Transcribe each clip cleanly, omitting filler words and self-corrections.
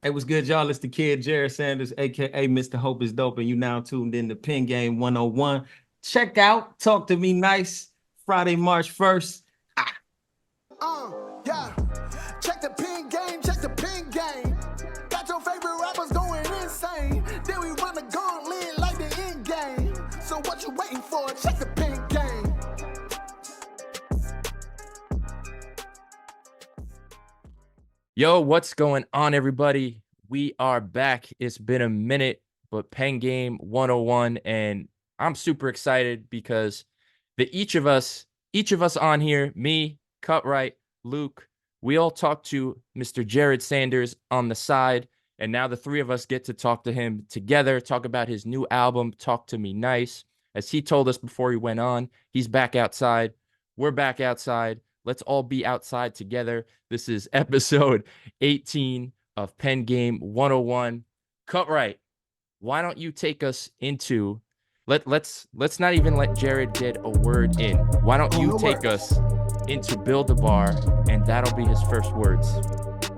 Hey, what's good, y'all? It's the kid, Jered Sanders, aka Mr. Hope is Dope, and you now tuned in to Pin Game 101. Check out Talk to Me Nice, Friday, March 1st. Yeah. Check the pin game, check the pin game. Got your favorite rappers going insane. Then we run the gauntlet like the end game. So what you waiting for? Check the pin game. Yo, what's going on, everybody? We are back. It's been a minute, but Pen Game 101, and I'm super excited because each of us on here, me, Cutright, Luke, we all talked to Mr. Jered Sanders on the side, and now the three of us get to talk to him together, talk about his new album, Talk to Me Nice. As he told us before he went on, he's back outside. We're back outside. Let's all be outside together. This is episode 18 of Pen Game 101. Cutright, why don't you take us into let's not even let Jered get a word in. Why don't you take us into Build the Bar, and that'll be his first words.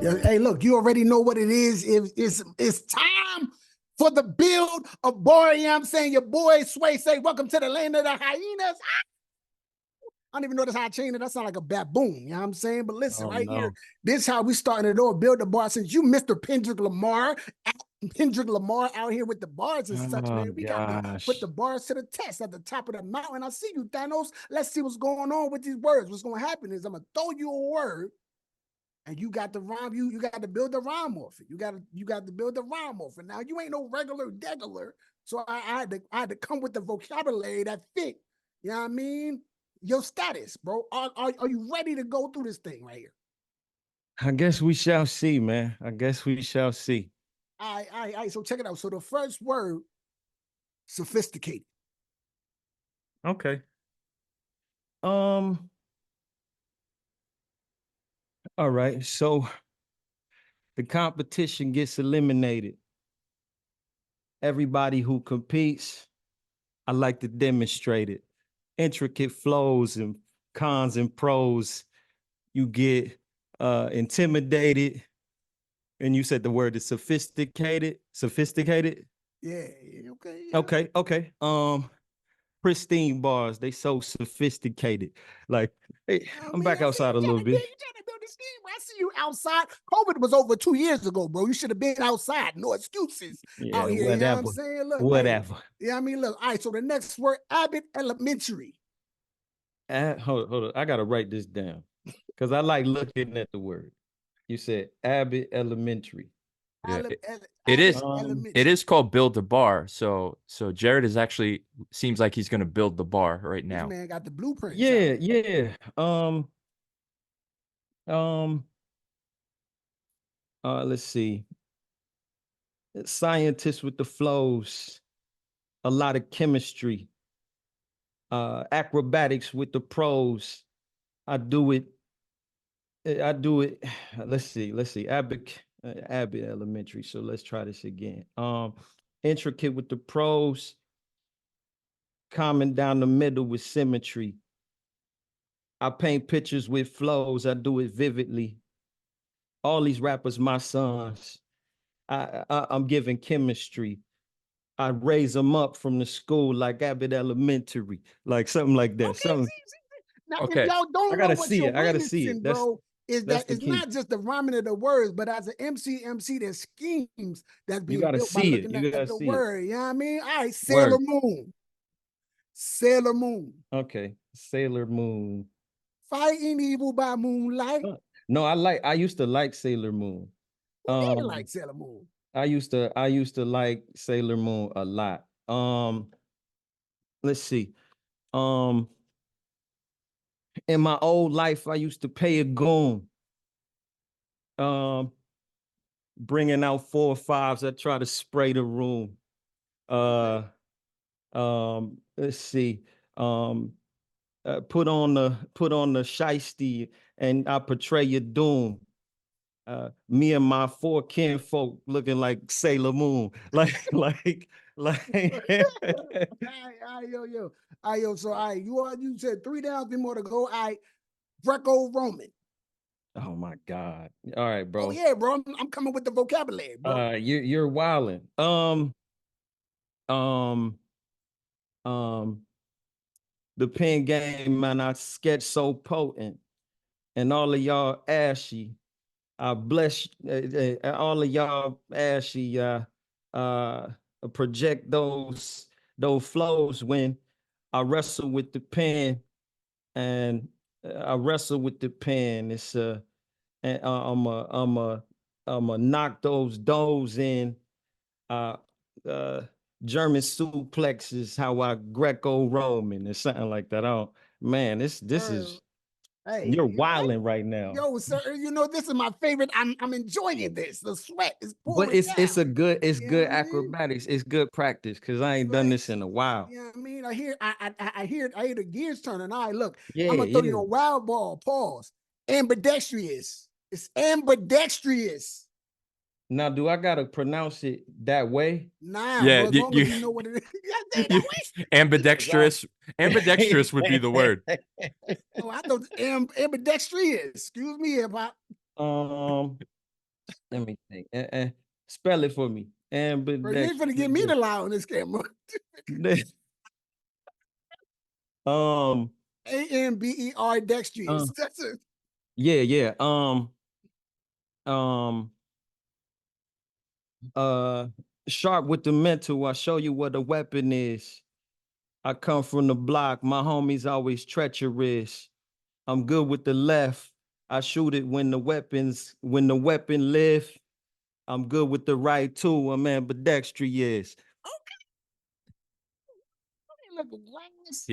Yeah, hey, look, you already know what it is. It's time for the build a bar. You know what I'm saying? Your boy Sway say, welcome to the land of the hyenas. I don't even know that's how I changed it. That sounds like a baboon, you know what I'm saying? But listen, here, this is how we starting it all. Build the bar. Since you Mr. Kendrick Lamar out here with the bars and such, man, we got to put the bars to the test at the top of the mountain. I see you, Thanos. Let's see what's going on with these words. What's going to happen is I'm going to throw you a word, and you got to rhyme. You got to build a rhyme off it. You got to build a rhyme off it. Now, you ain't no regular degular, so I had to come with the vocabulary that fit. You know what I mean? Your status, bro. Are you ready to go through this thing right here? I guess we shall see, man. I guess we shall see. All right. So check it out. So the first word, sophisticated. Okay. All right. So the competition gets eliminated. Everybody who competes, I like to demonstrate it. Intricate flows and cons and pros. You get intimidated, and you said the word is sophisticated. Yeah. Okay. Pristine bars. They so sophisticated. Like, hey, I'm back outside a little bit. You trying to build this game. I see you outside. COVID was over 2 years ago, bro. You should have been outside. No excuses out here. Whatever. You know what I'm saying? Look, whatever. Hey, yeah, I mean, look. All right. So the next word, Abbott Elementary. Hold on. I gotta write this down because I like looking at the word. You said Abbott Elementary. Yeah, it is called Build the Bar. So Jered is actually seems like he's gonna build the bar right now. This man got the blueprint. Yeah. Let's see. Scientists with the flows, a lot of chemistry, acrobatics with the pros. I do it. Let's see. Abbott Elementary. So let's try this again. Intricate with the pros, common down the middle with symmetry. I paint pictures with flows. I do it vividly. All these rappers, my sons. I'm giving chemistry. I raise them up from the school like Abbott Elementary, like something like that. Okay. Now, okay. If y'all don't know what you're witnessing, bro, is that it's not just the rhyming of the words, but as an MC, there's schemes that's being built by looking at the word. You know what I mean? All right, Sailor Moon. Okay, Sailor Moon. Fighting evil by moonlight. No, I used to like Sailor Moon. Who didn't like Sailor Moon? I used to like Sailor Moon a lot. Let's see. In my old life, I used to pay a goon. Bringing out 4 or 5s, I try to spray the room. Let's see. Put on the shiesty, and I portray your doom. Me and my 4 kinfolk looking like Sailor Moon, like. Yo. So you said 3 down, 3 more to go. Greco-Roman. Oh my God. All right, Oh bro. yeah, bro. I'm coming with the vocabulary, bro. You're wilding. Um, um, the pen game, man. I sketch so potent, and all of y'all ashy. I bless all of y'all ashy. Uh, project those flows when I wrestle with the pen, and I wrestle with the pen. It's and I'm a knock those doors in. Uh, uh, German suplexes, how I Greco-Roman or something like that. Oh man, this Sir, is hey, you're you know, wilding right now. yo, sir, you know this is my favorite. I'm enjoying this. The sweat is But pouring it's down. it's You know good what I mean? acrobatics. It's good practice because I ain't done Right. this in a while. You know what I mean? I hear the gears turning. All right, look, Yeah, I'm gonna throw you yeah. a wild ball. Pause. Ambidextrous. It's ambidextrous. Now, do I gotta pronounce it that way? Nah, Yeah, bro. As long as you know what it is. You gotta say it that way. ambidextrous. Ambidextrous would be the word. Oh, I thought ambidextrous. Excuse me, hip hop. um, let me think. Spell it for me. Bro, you ain't finna get me Ambidextrous. to lie on this camera. um, AMBER uh, dextrous. That's it. yeah, yeah. Um, uh, sharp with the mental. I show you what a weapon is. I come from the block. My homies always treacherous. I'm good with the left. I shoot it when the weapon lift. I'm good with the right too. I'm ambidextrous. Okay, look, glass.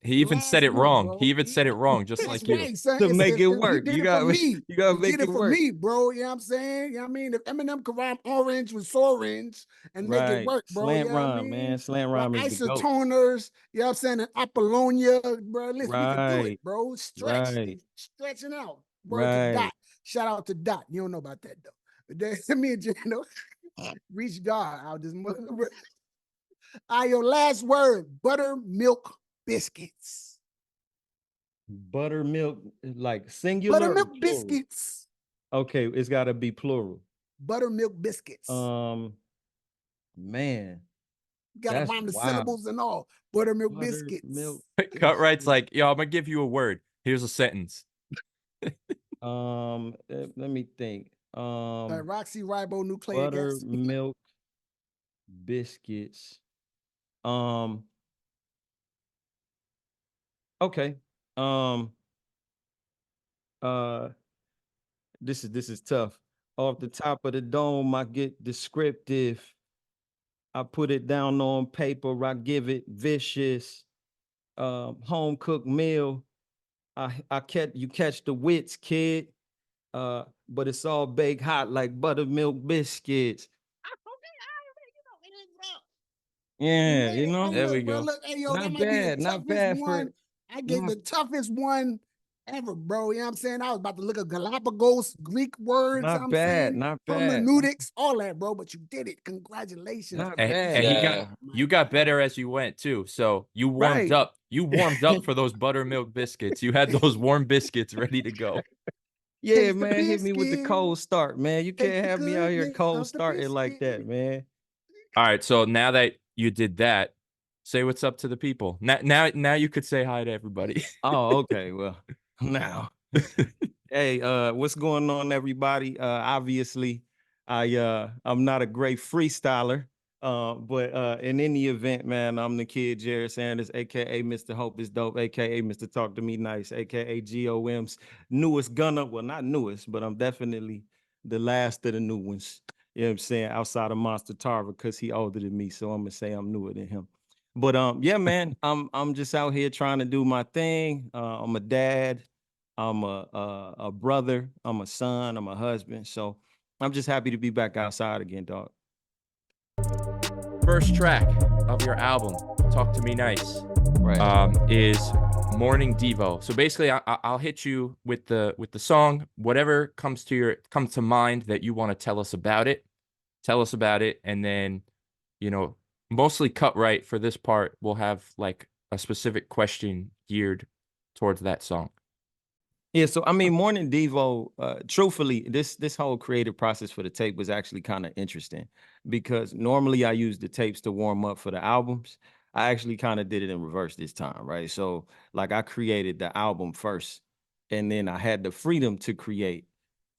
He even said Last it look, wrong. He bro. even said it wrong, just That's like you. right, son. To make it He work, did it for me. you gotta He make did it it for work. me, bro. You know what I'm saying? You know what I mean? If Eminem could rhyme orange with orange and make it Right. work, bro. You Slant know what I rhyme, man. mean? Slant With rhyme is the goat. isotoners, you know what I'm saying? And Apollonia, bro. Listen, we could do it, Right. bro. Stretch. Right. Stretching out. Word to Right. Dot. Shout out to Dot. You don't know about that, though. But then, me and Jano reach God out this mother. All right, your last word, buttermilk biscuits. Buttermilk, like singular or Buttermilk plural? biscuits. Okay, it's gotta be plural. Buttermilk biscuits. Um, man, Got to that's rhyme the wild. syllables and all. Buttermilk biscuits. Buttermilk Cutright's biscuit. like, yo, I'm gonna give you a word. Here's a sentence. Let me think. Hydroxyribonucleic acid. Buttermilk biscuits. Um, okay. Um, uh, this is tough. Off the top of the dome, I get descriptive. I put it down on paper. I give it vicious. Home cooked meal. I catch you catch the wits, kid. But it's all baked hot like buttermilk biscuits. You Yeah, made you it. know, Hey, There we look, bro. go. Look, hey, yo, that not might be the bad, not toughest bad one. for I get not the toughest one ever, bro. You know what I'm saying? I was about to look at Galapagos, Greek words, not I'm bad, saying, not bad, hermeneutics, all that, bro. But you did it. Congratulations. not And he got bad. Yeah. you got better as you went too. So you warmed Right. up. You warmed up for those buttermilk biscuits. You had those warm biscuits ready to go. Yeah, Taste the man, hit me with the biscuit. cold start, man. You Take can't the have me out here goodness cold of the starting like that, biscuit. man. All right. So now that you did that, say what's up to the people. Now you could say hi to everybody. Oh, okay. Well, now. Hey, what's going on, everybody? Obviously, I'm not a great freestyler. But in any event, man, I'm the kid Jered Sanders, aka Mr. Hope is Dope, aka Mr. Talk to Me Nice, aka GOM's newest gunner. Well, not newest, but I'm definitely the last of the new ones. You know what I'm saying? Outside of Monster Tarver, because he older than me. So I'm gonna say I'm newer than him. But yeah, man, I'm just out here trying to do my thing. I'm a dad. I'm a brother. I'm a son. I'm a husband. So I'm just happy to be back outside again, dog. First track of your album, Talk to Me Nice, Right. is Morning Devo. So basically, I'll hit you with the song, whatever comes to mind that you want to tell us about it. Tell us about it, and then, mostly cut right for this part. We'll have like a specific question geared towards that song. Yeah, so I mean, Morning Devo, truthfully, this whole creative process for the tape was actually kind of interesting because normally I use the tapes to warm up for the albums. I actually kind of did it in reverse this time, right? So like I created the album first, and then I had the freedom to create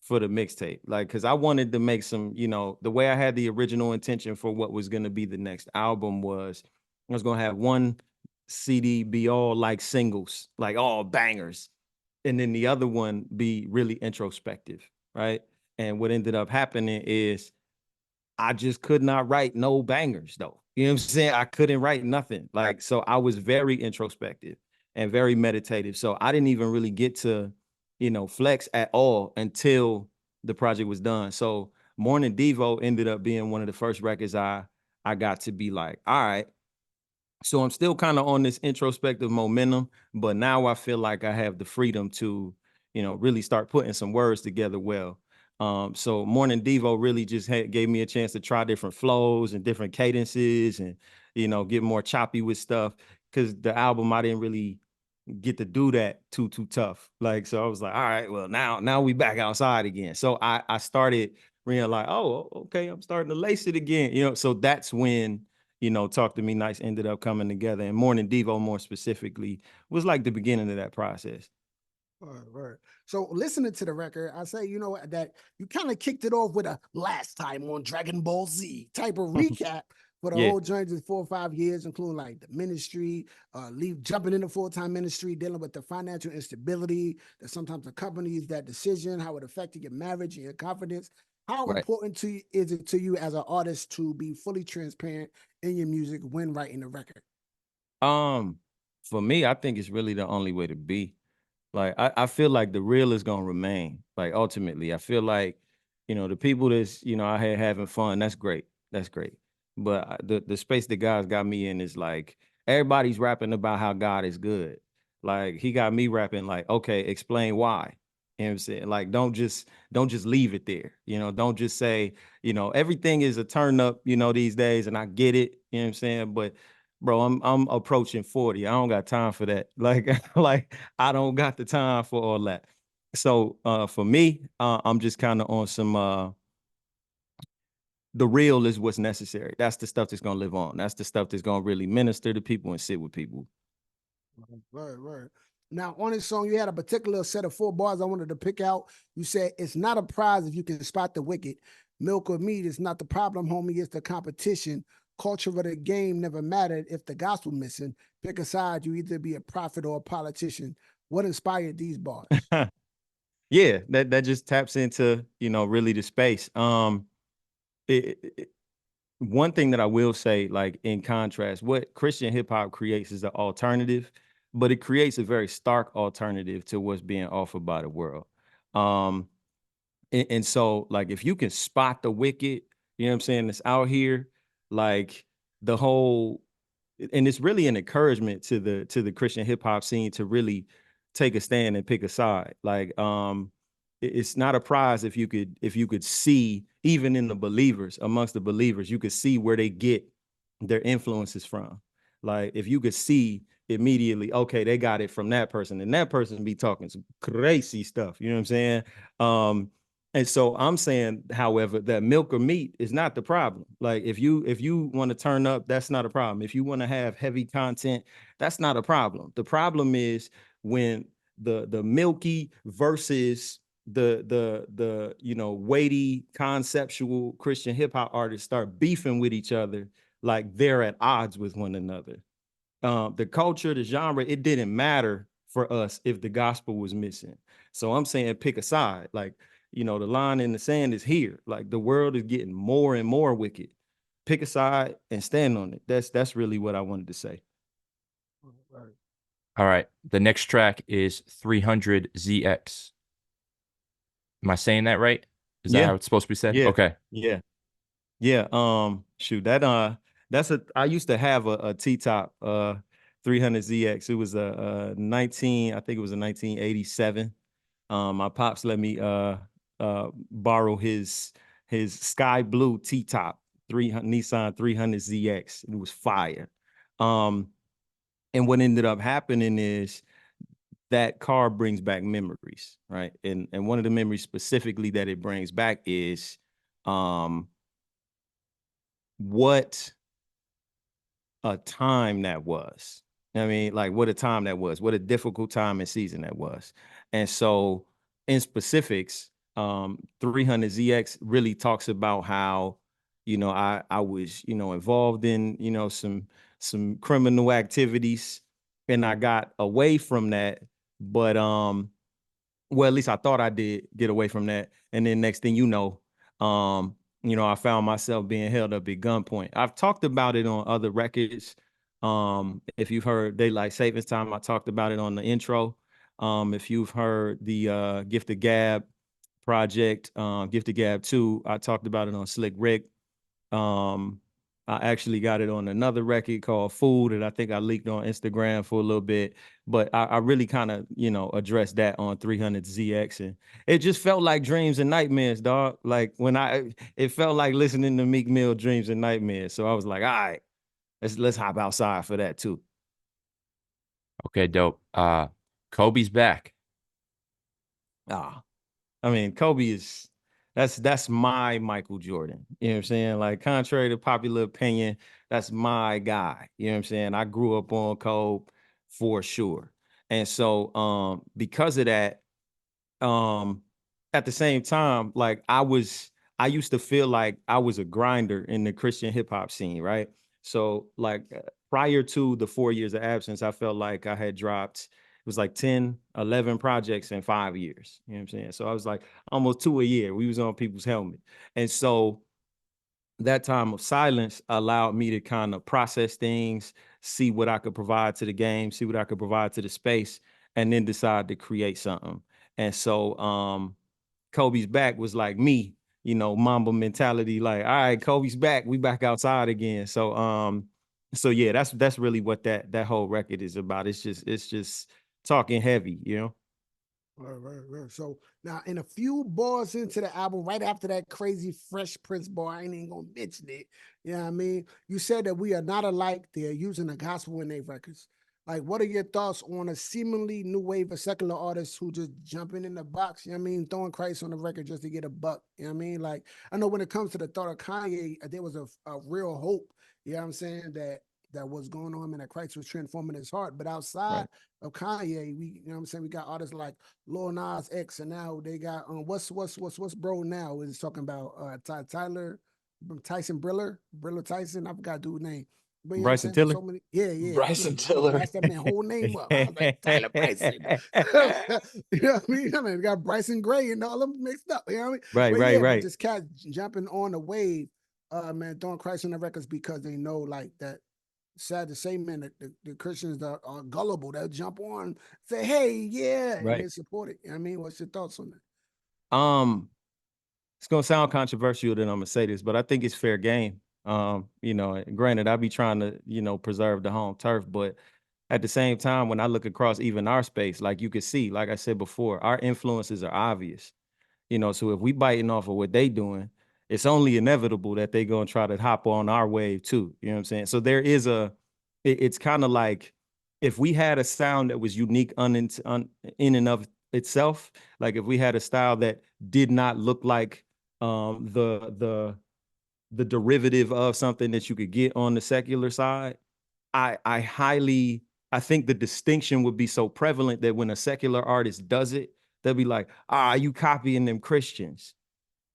for the mixtape. Like, because I wanted to make some, the way I had the original intention for what was going to be the next album was I was going to have one CD be all like singles, like all bangers, and then the other one be really introspective, right? And what ended up happening is I just could not write no bangers though. You know what I'm saying? I couldn't write nothing. Like, so I was very introspective and very meditative. So I didn't even really get to, flex at all until the project was done. So Morning Devo ended up being one of the first records I got to be like, all right, so I'm still kind of on this introspective momentum, but now I feel like I have the freedom to, really start putting some words together well. So Morning Devo really just gave me a chance to try different flows and different cadences and, get more choppy with stuff. Cause the album, I didn't really get to do that too tough. Like, so I was like, all right, well, now we back outside again. So I started realizing, oh, okay, I'm starting to lace it again. So that's when, Talk to Me Nice ended up coming together. And Morning Devo more specifically was like the beginning of that process. Right. So listening to the record, I say, that you kind of kicked it off with a last time on Dragon Ball Z type of recap for the Yeah. whole journey of 4 or 5 years, including like the ministry, jumping into full-time ministry, dealing with the financial instability that sometimes accompanies that decision, how it affected your marriage and your confidence. How Right. important is it to you as an artist to be fully transparent in your music when writing a record? For me, I think it's really the only way to be. Like, I feel like the real is gonna remain. Like, ultimately, I feel like, the people that's, out here having fun, that's great. That's great. But the space that God's got me in is like everybody's rapping about how God is good. Like, he got me rapping like, okay, explain why. You know what I'm saying? Like, don't just leave it there. Don't just say, everything is a turn up, these days, and I get it, you know what I'm saying? But bro, I'm approaching 40. I don't got time for that. Like I don't got the time for all that. So for me, I'm just kind of on some the real is what's necessary. That's the stuff that's gonna live on. That's the stuff that's gonna really minister to people and sit with people. Right. Now, on this song, you had a particular set of 4 bars I wanted to pick out. You said, it's not a prize if you can spot the wicked. Milk or meat is not the problem, homie. It's the competition. Culture of the game never mattered if the gospel missing. Pick a side, you either be a prophet or a politician. What inspired these bars? Yeah, that just taps into, really the space. One thing that I will say, like in contrast, what Christian hip hop creates is an alternative, but it creates a very stark alternative to what's being offered by the world. Um, and so, like, if you can spot the wicked, you know what I'm saying, that's out here, like the whole, and it's really an encouragement to the Christian hip hop scene to really take a stand and pick a side. Like, it's not a prize if you could see, even in the believers, amongst the believers, you could see where they get their influences from. Like, if you could see immediately, okay, they got it from that person, and that person be talking some crazy stuff. You know what I'm saying? And so I'm saying, however, that milk or meat is not the problem. Like, if you want to turn up, that's not a problem. If you want to have heavy content, that's not a problem. The problem is when the milky versus the weighty conceptual Christian hip hop artists start beefing with each other, like they're at odds with one another. The culture, the genre, it didn't matter for us if the gospel was missing. So I'm saying pick a side. Like, the line in the sand is here. Like, the world is getting more and more wicked. Pick a side and stand on it. That's really what I wanted to say. Right. All right. The next track is 300ZX. Am I saying that right? Is that Yeah, how it's supposed to be said? yeah, Okay. yeah. Yeah, shoot, that's I used to have a T-top 300ZX. It was a 19, I think it was a 1987. My pops let me borrow his sky blue T-top 300 Nissan 300ZX. It was fire. And what ended up happening is that car brings back memories, right? And one of the memories specifically that it brings back is what a time that was. I mean, like what a time that was, what a difficult time and season that was. And so in specifics, 300ZX really talks about how, I was, involved in, some criminal activities, and I got away from that. But well, at least I thought I did get away from that. And then next thing I found myself being held up at gunpoint. I've talked about it on other records. If you've heard Daylight Savings Time, I talked about it on the intro. If you've heard the Gift of Gab project, Gift of Gab 2, I talked about it on Slick Rick. I actually got it on another record called Food that I think I leaked on Instagram for a little bit, but I really kind of, addressed that on 300ZX, and it just felt like dreams and nightmares, dog. Like it felt like listening to Meek Mill Dreams and Nightmares. So I was like, all right, let's hop outside for that too. Okay, dope. Kobe's back. I mean, Kobe is that's my Michael Jordan. You know what I'm saying? Like, contrary to popular opinion, that's my guy. You know what I'm saying? I grew up on Kobe for sure. And so because of that, at the same time, like I used to feel like I was a grinder in the Christian hip hop scene, right? So like prior to the 4 years of absence, I felt like I had dropped, it was like 10, 11 projects in 5 years. You know what I'm saying? So I was like almost 2 a year. We was on people's helmet. And so that time of silence allowed me to kind of process things, see what I could provide to the game, see what I could provide to the space, and then decide to create something. And so Kobe's back was like me, Mamba mentality, like, all right, Kobe's back, we back outside again. So yeah, that's really what that whole record is about. It's just talking heavy. Right. So now, in a few bars into the album, right after that crazy Fresh Prince bar, I ain't even gonna mention it. You know what I mean? You said that we are not alike. They're using the gospel in their records. Like, what are your thoughts on a seemingly new wave of secular artists who just jumping in the box? You know what I mean? Throwing Christ on the record just to get a buck. You know what I mean? Like, I know when it comes to the thought of Kanye, there was a real hope. You know what I'm saying? That was going on and that Christ was transforming his heart. But outside of Kanye, we, you know what I'm saying, we got artists like Lil Nas X, and now they got what's bro now is talking about Tyson Briller Tyson. I forgot dude's name. But you know what I'm Bryson saying? Tiller. So many, yeah. Bryson I'm gonna Tiller. blast that man whole name up. I was like, Tyler Bryson. You know what I mean? They got Bryson Gray and all them mixed up. You know what I mean? Right, But right, yeah, but right. just cats jumping on the wave, man, throwing Christ on the records because they know like that. Sad to say, man, that the Christians are gullible. They'll jump on, say, hey, yeah, and Right. then support it. You know what I mean? What's your thoughts on that? It's gonna sound controversial that I'm gonna say this, but I think it's fair game. Granted, I be trying to, preserve the home turf, but at the same time, when I look across even our space, like you can see, like I said before, our influences are obvious. So if we biting off of what they doing, it's only inevitable that they gonna try to hop on our wave too. You know what I'm saying? So there is it's kind of like if we had a sound that was unique in and of itself, like if we had a style that did not look like the derivative of something that you could get on the secular side, I think the distinction would be so prevalent that when a secular artist does it, they'll be like, you copying them Christians.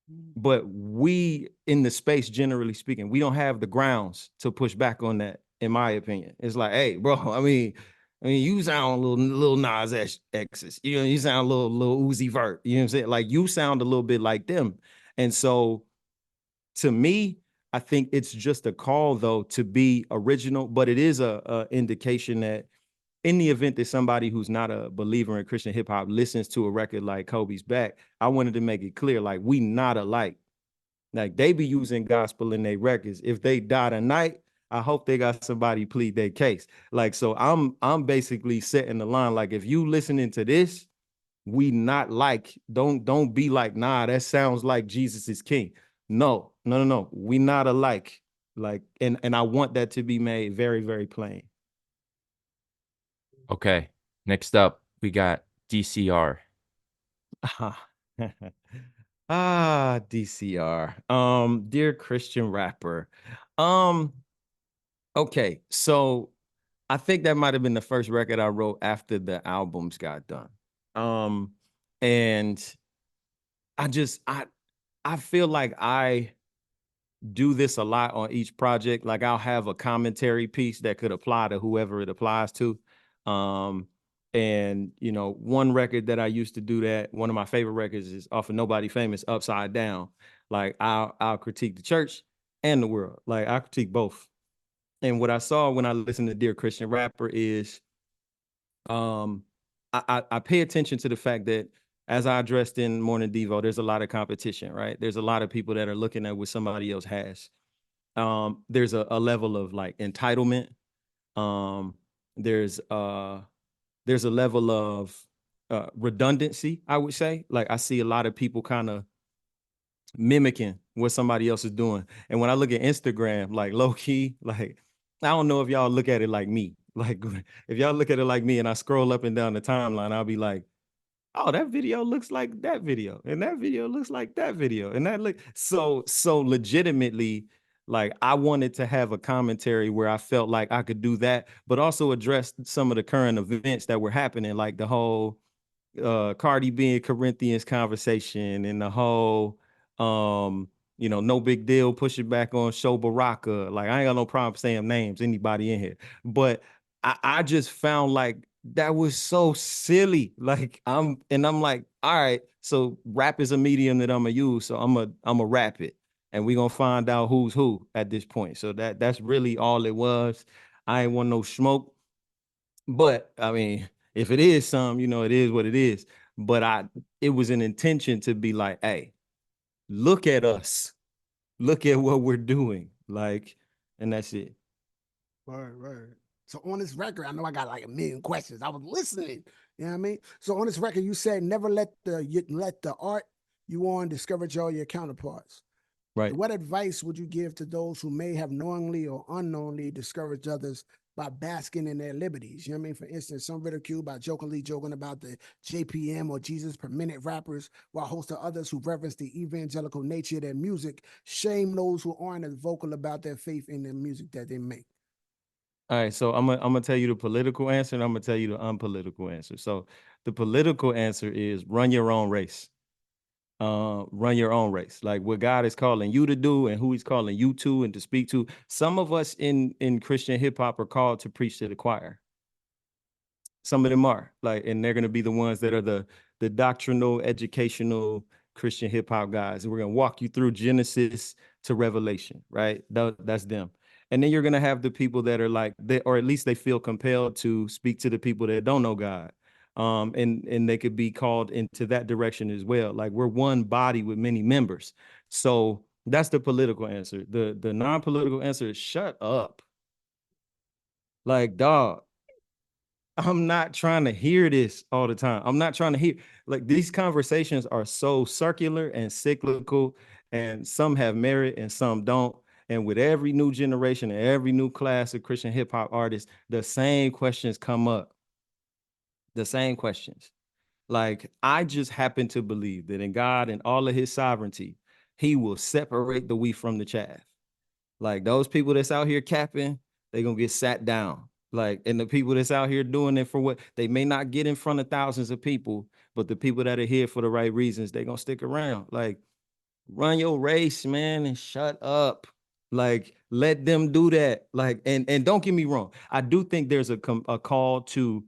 But we in the space, generally speaking, we don't have the grounds to push back on that, in my opinion. It's like, hey, bro, I mean, you sound a little Nas X's, you sound a little Uzi Vert, you know what I'm saying? Like you sound a little bit like them. And so to me, I think it's just a call though to be original, but it is a indication that in the event that somebody who's not a believer in Christian hip hop listens to a record like Kobe's Back, I wanted to make it clear, like we not alike. Like they be using gospel in their records. If they die tonight, I hope they got somebody plead their case. Like, so I'm basically setting the line. Like, if you listening to this, we not like, don't be like, nah, that sounds like Jesus is king. No. We not alike. Like, and I want that to be made very, very plain. Okay. Next up, we got DCR. DCR. Dear Christian rapper. Okay, so I think that might have been the first record I wrote after the albums got done. And I feel like I do this a lot on each project. Like I'll have a commentary piece that could apply to whoever it applies to. And you know, one record that I used to do that, one of my favorite records is off of Nobody Famous, Upside Down. Like I'll critique the church and the world. Like I critique both. And what I saw when I listened to Dear Christian Rapper is I pay attention to the fact that as I addressed in Morning Devo, there's a lot of competition, right? There's a lot of people that are looking at what somebody else has. There's a level of like entitlement. Um, there's a level of redundancy, I would say. Like I see a lot of people kind of mimicking what somebody else is doing. And when I look at Instagram, like low key, like I don't know if y'all look at it like me. Like if y'all look at it like me and I scroll up and down the timeline, I'll be like, oh, that video looks like that video, and that video looks like that video, and that look so legitimately. Like I wanted to have a commentary where I felt like I could do that, but also address some of the current events that were happening, like the whole Cardi B and Corinthians conversation and the whole you know, no big deal, push it back on Show Baraka. Like I ain't got no problem saying names, anybody in here. But I just found like that was so silly. Like I'm like, all right, so rap is a medium that I'm gonna use. So I'm gonna rap it. And we're gonna find out who's who at this point. So that's really all it was. I ain't want no smoke. But I mean, if it is some, you know, it is what it is. But it was an intention to be like, hey, look at us, look at what we're doing. Like, and that's it. Right. So on this record, I know I got like a million questions. I was listening. You know what I mean? So on this record, you said never let the art you on discourage all your counterparts. Right. What advice would you give to those who may have knowingly or unknowingly discouraged others by basking in their liberties? You know what I mean? For instance, some ridicule by jokingly joking about the JPM or Jesus per minute rappers, while a host of others who reverence the evangelical nature of their music shame those who aren't as vocal about their faith in the music that they make. All right, so I'm gonna tell you the political answer and I'm gonna tell you the unpolitical answer. So the political answer is run your own race. Run your own race. Like what God is calling you to do and who he's calling you to and to speak to. Some of us in Christian hip hop are called to preach to the choir. Some of them are like, and they're going to be the ones that are the doctrinal, educational Christian hip hop guys. And we're going to walk you through Genesis to Revelation, right? That's them. And then you're going to have the people that are like, or at least they feel compelled to speak to the people that don't know God. And they could be called into that direction as well. Like we're one body with many members. So that's the political answer. The non-political answer is shut up. Like, dog, I'm not trying to hear this all the time. I'm not trying to hear, like, these conversations are so circular and cyclical, and some have merit and some don't. And with every new generation and every new class of Christian hip hop artists, the same questions come up. The same questions. Like, I just happen to believe that in God and all of his sovereignty, he will separate the wheat from the chaff. Like those people that's out here capping, they're gonna get sat down. Like, and the people that's out here doing it for what they may not get in front of thousands of people, but the people that are here for the right reasons, they're gonna stick around. Like, run your race, man, and shut up. Like, let them do that. Like, and don't get me wrong, I do think there's a call to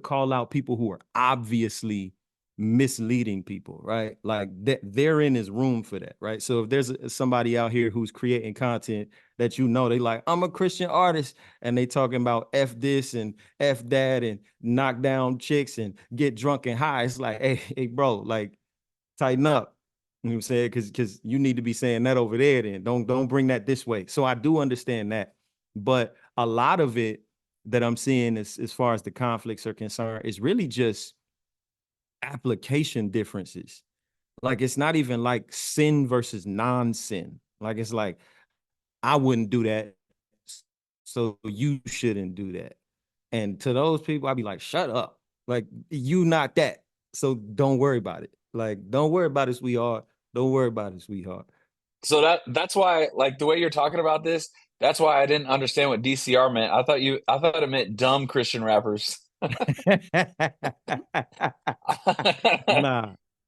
call out people who are obviously misleading people, right? Like that therein is room for that, right? So if there's somebody out here who's creating content that you know they like, I'm a Christian artist, and they talking about F this and F that and knock down chicks and get drunk and high, it's like, hey, bro, like tighten up. You know what I'm saying? Because you need to be saying that over there. Then don't bring that this way. So I do understand that, but a lot of it that I'm seeing as far as the conflicts are concerned is really just application differences. Like it's not even like sin versus non-sin. Like it's like I wouldn't do that, so you shouldn't do that. And to those people, I'd be like, shut up. Like you not that. So don't worry about it. Like, don't worry about it, sweetheart. Don't worry about it, sweetheart. So that's why, like, the way you're talking about this, that's why I didn't understand what DCR meant. I thought it meant dumb Christian rappers.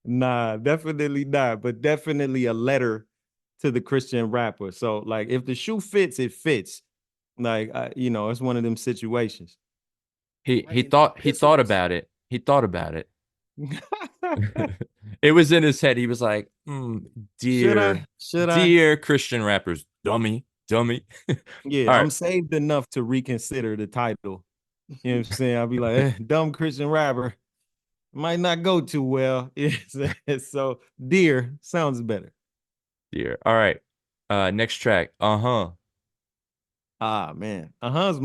Nah, definitely not. But definitely a letter to the Christian rapper. So like if the shoe fits, it fits. Like it's one of them situations. He Writing thought epistles. about it. He thought about it. It was in his head. He was like, Should dear, I? Should I? dear Christian rappers, dummy, dummy. Yeah, All I'm right. saved enough to reconsider the title. You know what I'm saying? I'll be like, dumb Christian rapper might not go too well. So, dear sounds better. Dear. All right. Next track. Ah, man. Uh-huh's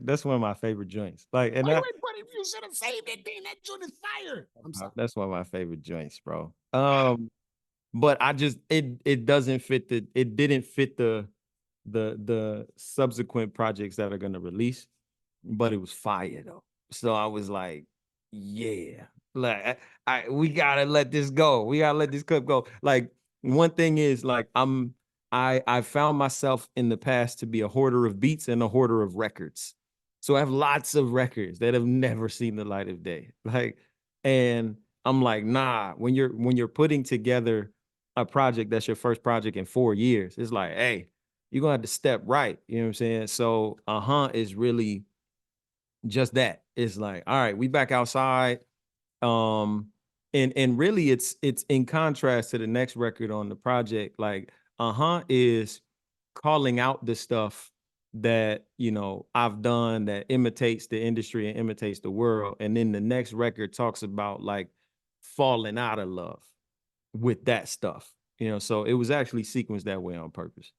that's one of my favorite joints. Like, and Wait, but if you should have saved it, then that joint is fire. I'm sorry. that's one of my favorite joints, bro. But I just it doesn't fit it didn't fit the subsequent projects that are gonna release, but it was fire though. So I was like, yeah, like we gotta let this go. We gotta let this clip go. Like one thing is like I found myself in the past to be a hoarder of beats and a hoarder of records. So I have lots of records that have never seen the light of day. Like, and I'm like, nah, when you're putting together a project that's your first project in 4 years, it's like, hey, you're gonna have to step right. You know what I'm saying? So is really just that. It's like, all right, we back outside. And really it's in contrast to the next record on the project. Like is calling out the stuff that I've done that imitates the industry and imitates the world. And then the next record talks about like falling out of love with that stuff. So it was actually sequenced that way on purpose.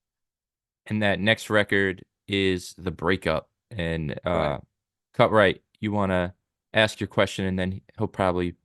And that next record is The Breakup. And Right. Cut Right, you want to ask your question, and then he'll probably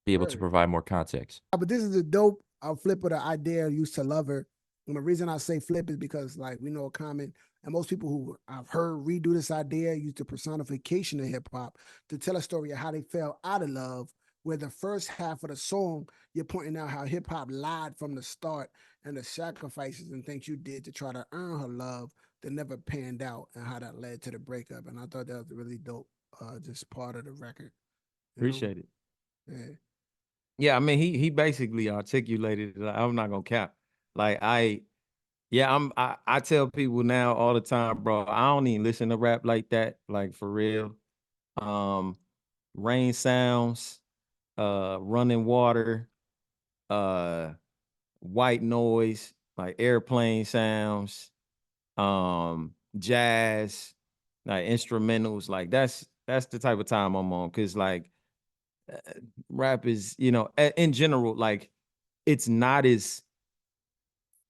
be able to provide more context. But this is a dope flip of the idea used to love her. And the reason I say flip is because, like, we know a common, and most people who I've heard redo this idea use the personification of hip hop to tell a story of how they fell out of love. Where the first half of the song, you're pointing out how hip hop lied from the start and the sacrifices and things you did to try to earn her love that never panned out, and how that led to the breakup. And I thought that was a really dope, just part of the record. Appreciate it. Yeah. Yeah, I mean, he basically articulated it. I'm not gonna cap. Like I tell people now all the time, bro, I don't even listen to rap like that, like for real. Rain sounds, running water, white noise, like airplane sounds, jazz, like instrumentals, like that's the type of time I'm on. Cause like rap is, in general, like it's not as,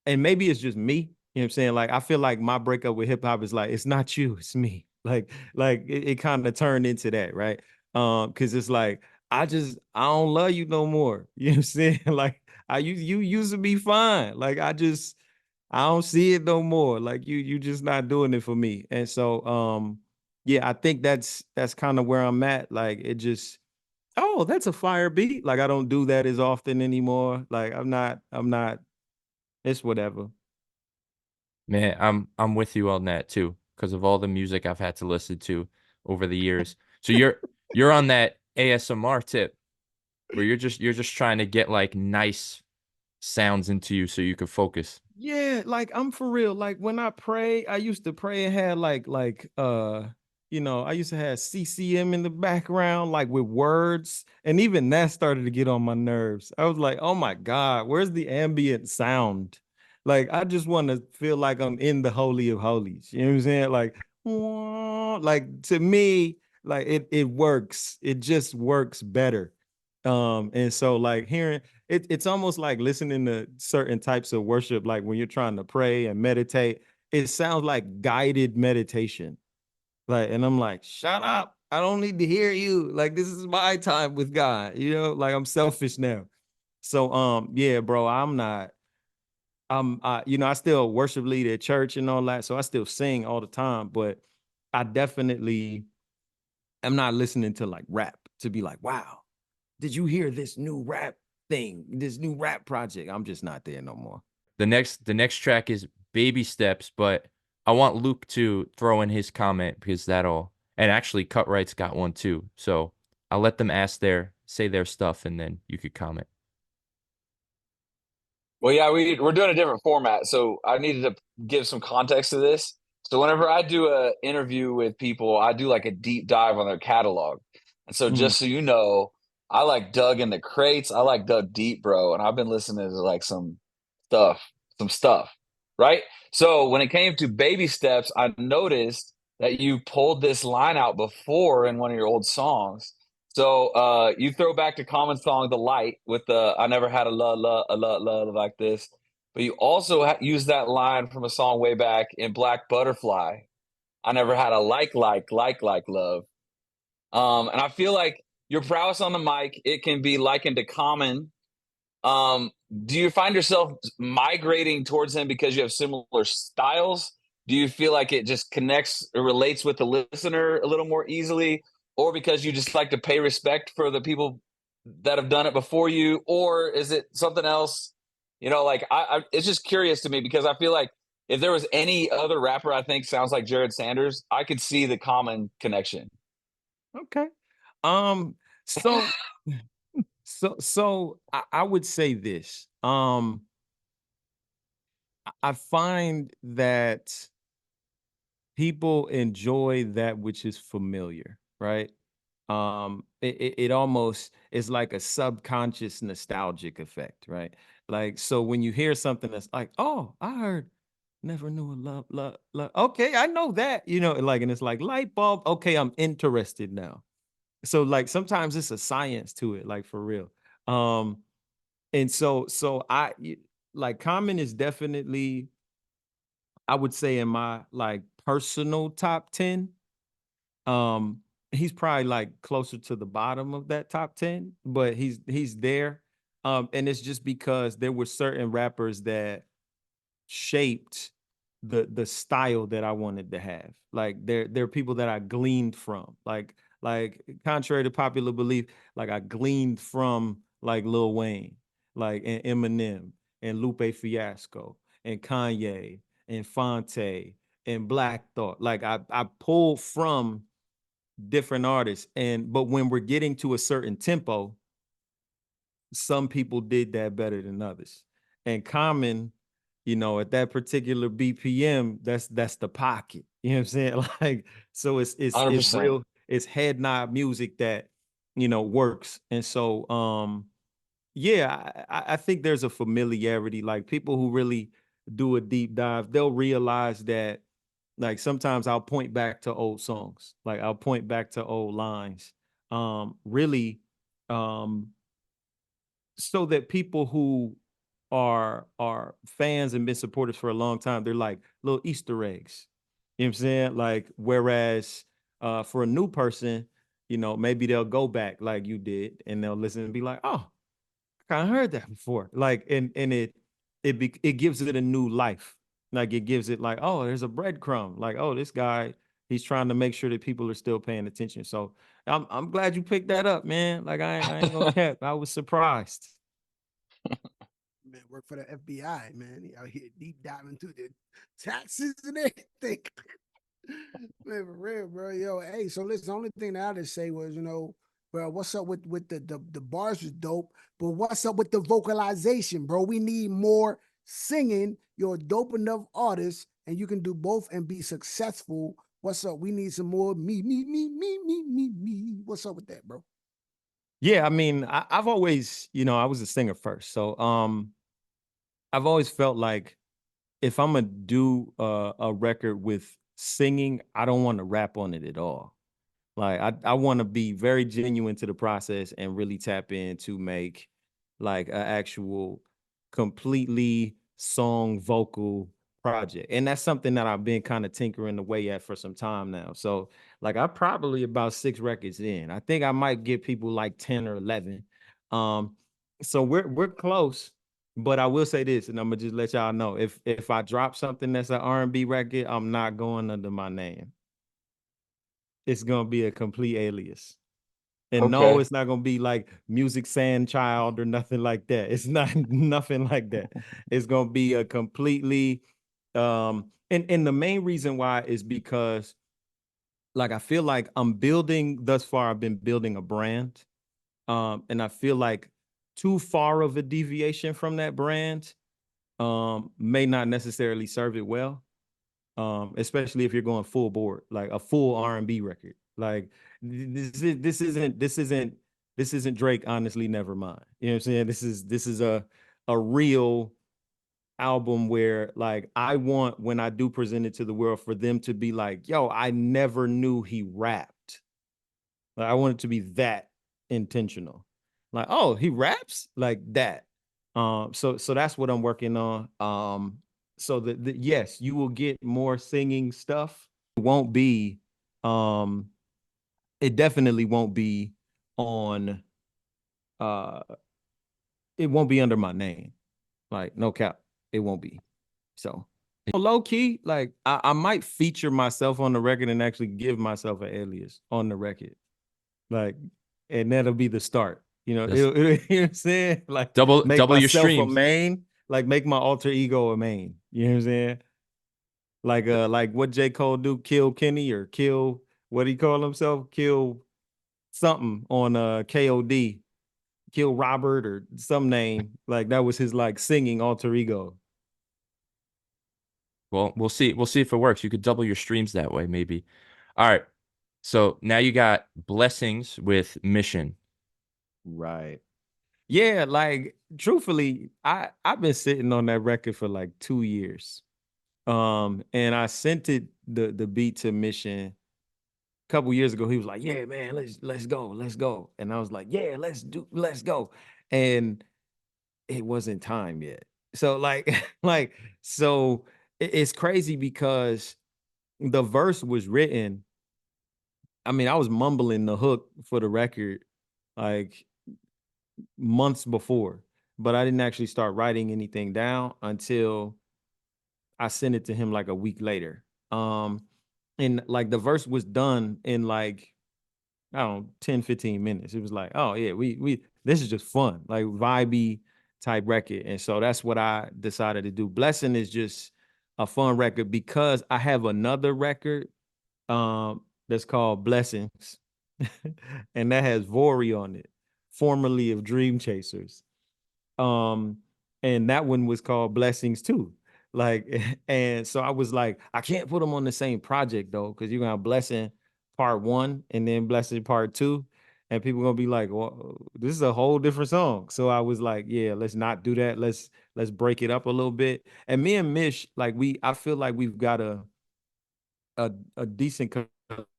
and maybe it's just me, you know what I'm saying? Like I feel like my breakup with hip hop is like, it's not you, it's me. Like it kind of turned into that, right? Cause it's like, I don't love you no more. You know what I'm saying? Like you used to be fine. Like I don't see it no more. Like you just not doing it for me. And so yeah, I think that's kind of where I'm at. Like it just, oh, that's a fire beat. Like I don't do that as often anymore. Like I'm not, it's whatever. Man, I'm with you on that too, because of all the music I've had to listen to over the years. So you're on that ASMR tip where you're just trying to get like nice sounds into you so you can focus. Yeah, like I'm for real. Like when I pray, I used to pray and had I used to have CCM in the background, like with words, and even that started to get on my nerves. I was like, oh my God, where's the ambient sound? Like I just want to feel like I'm in the holy of holies. You know what I'm saying? Like, like to me, like it works. It just works better. And so like hearing it's almost like listening to certain types of worship, like when you're trying to pray and meditate, it sounds like guided meditation. Like, and I'm like, shut up. I don't need to hear you. Like, this is my time with God, like I'm selfish now. So, yeah, bro, I still worship lead at church and all that. So I still sing all the time, but I definitely am not listening to like rap. to be like, wow, did you hear this new rap thing, this new rap project? I'm just not there no more. The next track is Baby Steps, but I want Luke to throw in his comment because and actually Cutright's got one too. So I'll let them say their stuff, and then you could comment. Well, yeah, we're doing a different format, so I needed to give some context to this. So whenever I do a interview with people, I do like a deep dive on their catalog. And so Mhm. just so you know, I like dug in the crates. I like dug deep, bro. And I've been listening to like some stuff, right? So when it came to Baby Steps, I noticed that you pulled this line out before in one of your old songs. So you throw back to Common song "The Light" with the "I never had a love like this," but you also use that line from a song way back in Black Butterfly. I never had a like love. And I feel like your prowess on the mic, it can be likened to Common. Do you find yourself migrating towards him because you have similar styles? Do you feel like it just connects or relates with the listener a little more easily? Or because you just like to pay respect for the people that have done it before you? Or is it something else? You know, like it's just curious to me because I feel like if there was any other rapper I think sounds like Jered Sanders, I could see the Common connection. Okay. So I would say this. I find that people enjoy that which is familiar, right? It almost is like a subconscious nostalgic effect, right? Like, so when you hear something that's like, oh, I heard never knew a love. Okay, I know that, like, and it's like light bulb. Okay, I'm interested now. So like sometimes it's a science to it, like for real. Um, and like Common is definitely, I would say, in my like personal top 10. He's probably like closer to the bottom of that top 10, but he's there. And it's just because there were certain rappers that shaped the style that I wanted to have. Like there are people that I gleaned from. Like contrary to popular belief, like I gleaned from like Lil Wayne, like and Eminem and Lupe Fiasco and Kanye and Fonte and Black Thought. Like I pulled from different artists, but when we're getting to a certain tempo, some people did that better than others. And Common, at that particular BPM, that's the pocket. You know what I'm saying? Like, so it's 100%. real, it's head nod music that works. And so yeah, I think there's a familiarity. Like people who really do a deep dive, they'll realize that like sometimes I'll point back to old songs. Like I'll point back to old lines. Really, um, so that people who are fans and been supporters for a long time, they're like little Easter eggs. You know what I'm saying? Like, whereas for a new person, maybe they'll go back like you did and they'll listen and be like, oh, I kind of heard that before. Like, and it gives it a new life. Like it gives it like, oh, there's a breadcrumb. Like, oh, this guy, he's trying to make sure that people are still paying attention. So I'm glad you picked that up, man. Like I ain't gonna cap. I was surprised. Man, work for the FBI, man. He out here deep diving through the taxes and everything. Man, for real, bro. Yo, hey, so listen, the only thing that I just say was, bro, what's up with the bars is dope, but what's up with the vocalization, bro? We need more singing. You're a dope enough artist, and you can do both and be successful. What's up? We need some more me. What's up with that, bro? Yeah, I mean, I've always, I was a singer first. So I've always felt like if I'm gonna do a record with singing, I don't want to rap on it at all. Like I want to be very genuine to the process and really tap in to make like an actual completely song vocal project. And that's something that I've been kind of tinkering away at for some time now. So like I'm probably about 6 records in. I think I might give people like 10 or 11. Um so we're close, but I will say this, and I'm gonna just let y'all know, if I drop something that's an R&B record, I'm not going under my name. It's gonna be a complete alias. And no, Okay. it's not gonna be like Music Sand Child or nothing like that. It's not nothing like that. It's gonna be a completely and the main reason why is because like I feel like thus far I've been building a brand. And I feel like too far of a deviation from that brand may not necessarily serve it well. Especially if you're going full board, like a full R&B record. Like this isn't Drake, honestly, never mind. You know what I'm saying? This is a real album where like I want when I do present it to the world for them to be like, yo, I never knew he rapped. Like I want it to be that intentional. Like, oh, he raps like that. So that's what I'm working on. So the yes, you will get more singing stuff. It won't be, um, it definitely won't be on uh it won't be under my name. Like, no cap, it won't be. So low key, like I might feature myself on the record and actually give myself an alias on the record. Like, and that'll be the start. You know, Just you know what I'm saying? Like make double your myself a streams. main, like make my alter ego a main. You know what I'm saying? Like what J. Cole do, kill Kenny or kill what he call himself? Kill something on KOD, kill Robert or some name. Like that was his like singing alter ego. Well, we'll see. We'll see if it works. You could double your streams that way, maybe. All right. So now you got Blessings with Mission. Right. Yeah, like truthfully, I've been sitting on that record for like 2 years. And I sent it the beat to Mission a couple years ago. He was like, "Yeah, man, let's go, let's go." And I was like, "Yeah, let's go." And it wasn't time yet. So like like so it's crazy because the verse was written. I mean, I was mumbling the hook for the record like months before, but I didn't actually start writing anything down until I sent it to him like a week later. And like the verse was done in like, I don't know, 10, 15 minutes. It was like, oh yeah, we this is just fun, like vibey type record. And so that's what I decided to do. Blessing is just a fun record because I have another record that's called Blessings. And that has Vori on it, formerly of Dream Chasers. Um, and that one was called Blessings too. Like, and so I was like, I can't put them on the same project though, because you're gonna have Blessing Part 1 and then Blessing Part 2. And people gonna be like, well, this is a whole different song. So I was like, yeah, let's not do that. Let's break it up a little bit. And me and Mish, like I feel like we've got a decent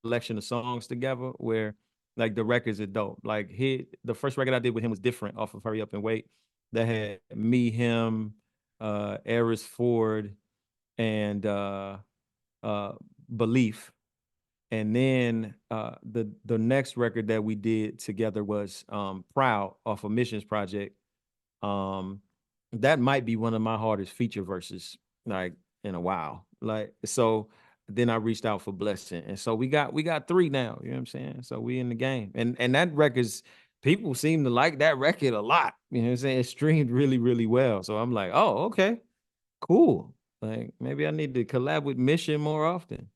collection of songs together where like the records are dope. Like the first record I did with him was different off of Hurry Up and Wait. That had me, him, Eris Ford, and Belief. And then the next record that we did together was Proud off of Missions Project. Um, that might be one of my hardest feature verses, like in a while. Like so, then I reached out for Blessing, and so we got three now. You know what I'm saying? So we in the game, and that record's people seem to like that record a lot. You know what I'm saying? It streamed really really well. So I'm like, oh okay, cool. Like maybe I need to collab with Mission more often.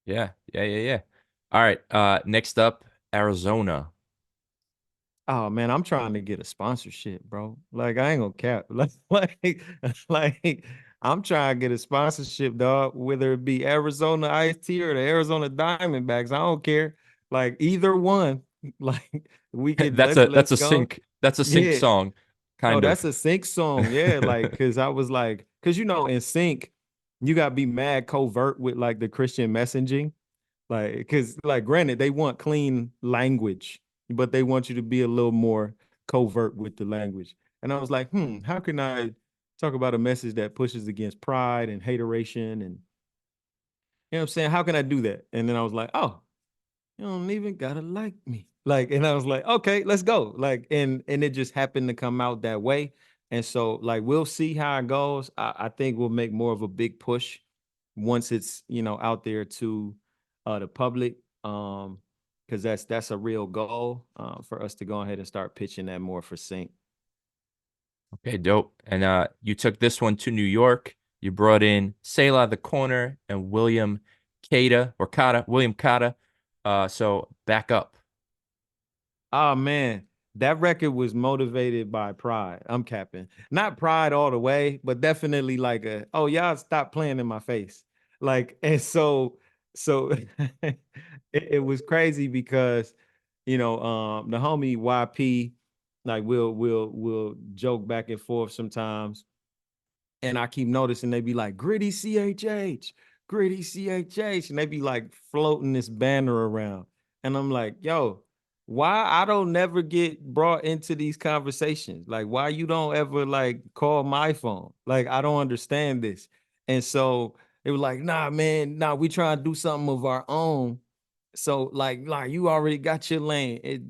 Yeah. All right. Next up, Arizona. Oh man, I'm trying to get a sponsorship, bro. Like I ain't gonna cap. Like I'm trying to get a sponsorship, dog. Whether it be Arizona Ice Tea or the Arizona Diamondbacks, I don't care. Like either one. Like we could That's let's a go. sync. That's a sync Yeah. song, Oh, kind that's of. a sync song. Yeah, like because I was like, because in sync, you gotta be mad covert with like the Christian messaging. Like, because like granted, they want clean language, but they want you to be a little more covert with the language. And I was like, how can I talk about a message that pushes against pride and hateration? And you know what I'm saying? How can I do that? And then I was like, oh, you don't even gotta like me. Like, and I was like, okay, let's go. Like, and it just happened to come out that way. And so like we'll see how it goes. I think we'll make more of a big push once it's out there to the public. Because because that's a real goal for us to go ahead and start pitching that more for sync. Okay, dope. And you took this one to New York. You brought in Selah the Corner and William Kata. So back up. Oh man, that record was motivated by pride. I'm capping. Not pride all the way, but definitely like oh, y'all stop playing in my face. Like, and so it was crazy because the homie YP, like we'll joke back and forth sometimes. And I keep noticing they be like gritty CHH, gritty CHH, and they be like floating this banner around. And I'm like, yo, why I don't never get brought into these conversations? Like, why you don't ever like call my phone? Like, I don't understand this. And so they were like, nah, man, nah, we trying to do something of our own. So like you already got your lane.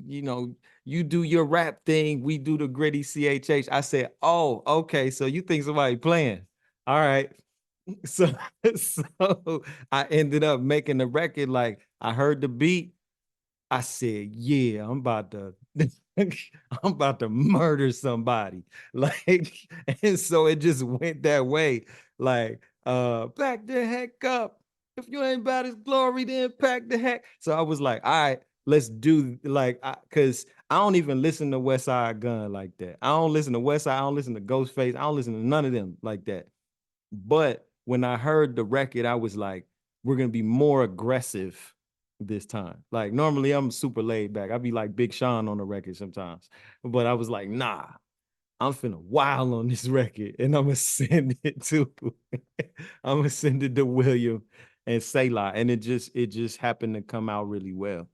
You do your rap thing, we do the gritty CHH. I said, oh, okay. So you think somebody playing? All right. So so I ended up making the record. Like I heard the beat. I said, yeah, I'm about to I'm about to murder somebody. Like, and so it just went that way. Like, back the heck up. If you ain't about his glory, then pack the heck. So I was like, all right, let's do because I don't even listen to West Side Gun like that. I don't listen to West Side, I don't listen to Ghostface, I don't listen to none of them like that. But when I heard the record, I was like, we're gonna be more aggressive this time. Like normally I'm super laid back. I'd be like Big Sean on the record sometimes. But I was like, nah, I'm finna wild on this record and I'm gonna send it to I'm gonna send it to William and Selah. And it just happened to come out really well.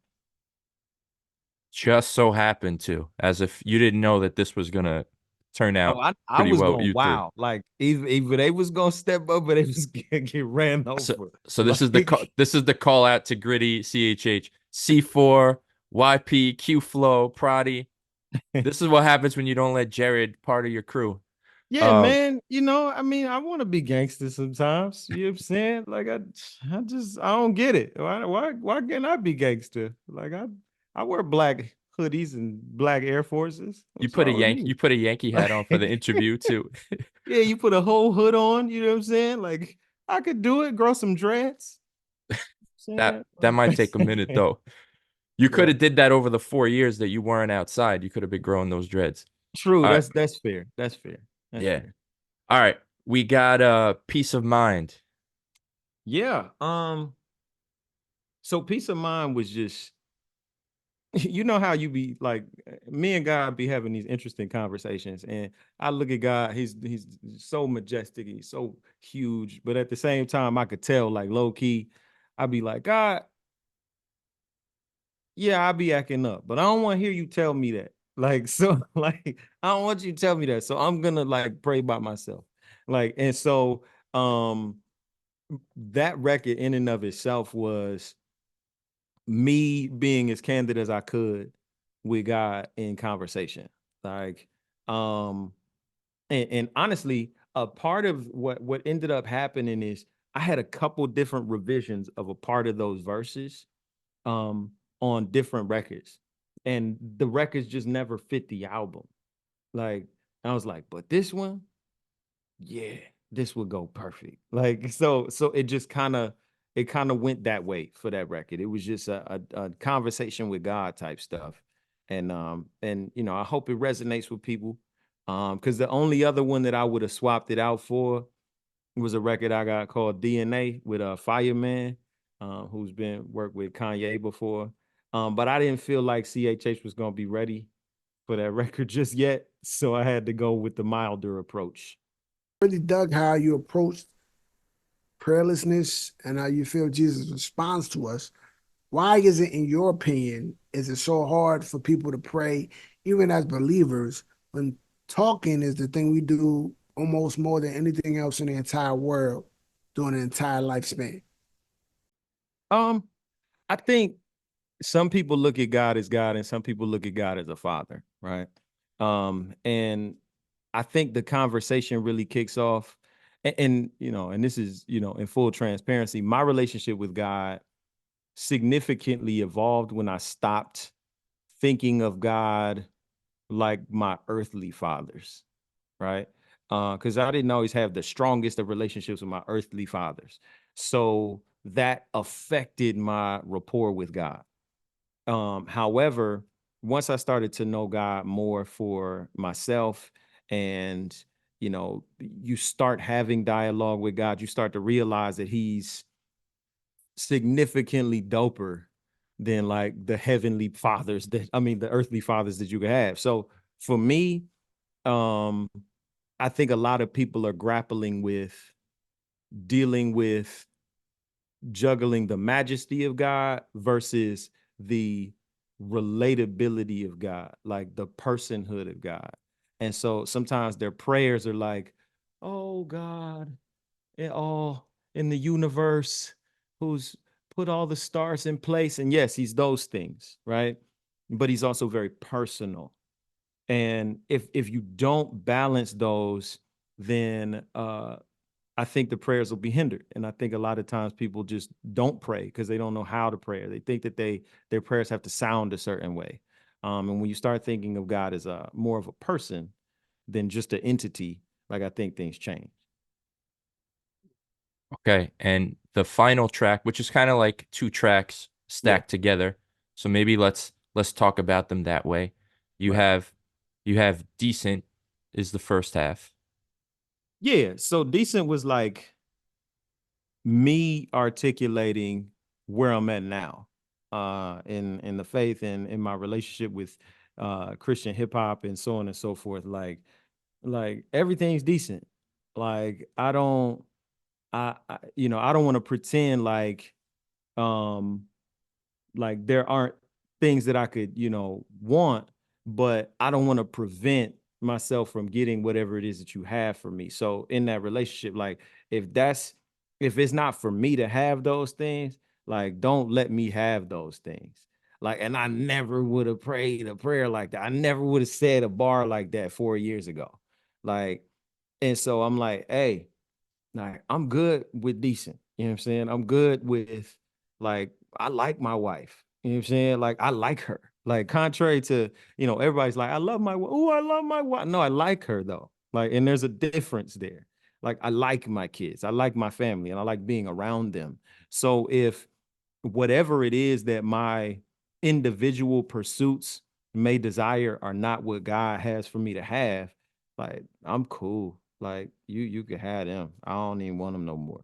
Just so happened to, as if you didn't know that this was gonna turn out I pretty was well. going You three. wow. Like either they was gonna step up or they was gonna get ran over. So this is the call out to Gritty, CHH, C4, YP, Q Flow, Prodi. This is what happens when you don't let Jered part of your crew. Yeah, man. I want to be gangster sometimes. You know what I'm saying? Like I don't get it. Why can't I be gangster? Like I wear black hoodies and black Air Forces. You What's put a wrong with me? You put a Yankee hat on for the interview too. Yeah, you put a whole hood on, you know what I'm saying? Like I could do it, grow some dreads. That might take a minute though. You could have did that over the 4 years that you weren't outside. You could have been growing those dreads. True, All that's fair. That's fair. Yeah. All right. We got Peace of Mind. Yeah. So Peace of Mind was just you know how you be like me and God be having these interesting conversations, and I look at God, he's so majestic, he's so huge, but at the same time I could tell like low key I'd be like, God, yeah, I'll be acting up, but I don't want to hear you tell me that. Like, so like I don't want you to tell me that. So I'm gonna like pray by myself. Like, and so that record in and of itself was me being as candid as I could with God in conversation. Like, and honestly, a part of what ended up happening is I had a couple different revisions of a part of those verses on different records. And the records just never fit the album. Like, I was like, but this one, yeah, this would go perfect. Like so it just kind of went that way for that record. It was just a conversation with God type stuff. And I hope it resonates with people. Because the only other one that I would have swapped it out for was a record I got called DNA with a Fireman, who's been worked with Kanye before. But I didn't feel like CHH was gonna be ready for that record just yet. So I had to go with the milder approach. Really dug how you approached prayerlessness and how you feel Jesus responds to us. Why is it, in your opinion, is it so hard for people to pray, even as believers, when talking is the thing we do almost more than anything else in the entire world during the entire lifespan? I think some people look at God as God and some people look at God as a father, right? And I think the conversation really kicks off and this is, in full transparency, my relationship with God significantly evolved when I stopped thinking of God like my earthly fathers, right? Because I didn't always have the strongest of relationships with my earthly fathers. So that affected my rapport with God. However, once I started to know God more for myself, and you start having dialogue with God, you start to realize that he's significantly doper than like the heavenly fathers the earthly fathers that you could have. So for me, I think a lot of people are grappling with dealing with juggling the majesty of God versus the relatability of God, like the personhood of God. And so sometimes their prayers are like, oh God, all in the universe, who's put all the stars in place. And yes, he's those things, right? But he's also very personal. And if you don't balance those, then I think the prayers will be hindered. And I think a lot of times people just don't pray because they don't know how to pray. They think that their prayers have to sound a certain way. And when you start thinking of God as a more of a person than just an entity, like I think things change. Okay, and the final track, which is kind of like two tracks stacked together. So maybe let's talk about them that way. You Right. have Decent is the first half. Yeah. So Decent was like me articulating where I'm at now, in the faith and in my relationship with Christian hip hop and so on and so forth. Like everything's decent. Like I don't want to pretend um like there aren't things that I could, want, but I don't want to prevent myself from getting whatever it is that you have for me. So in that relationship, like if that's if it's not for me to have those things, like don't let me have those things. Like, and I never would have prayed a prayer like that. I never would have said a bar like that 4 years ago. Like, and so I'm like, hey, like I'm good with decent. You know what I'm saying? I'm good with like I like my wife. You know what I'm saying? Like I like her. Like contrary to, everybody's like, I love my wife. Oh, I love my wife. No, I like her though. Like, and there's a difference there. Like I like my kids. I like my family and I like being around them. So if whatever it is that my individual pursuits may desire are not what God has for me to have, like I'm cool. Like you can have them. I don't even want them no more.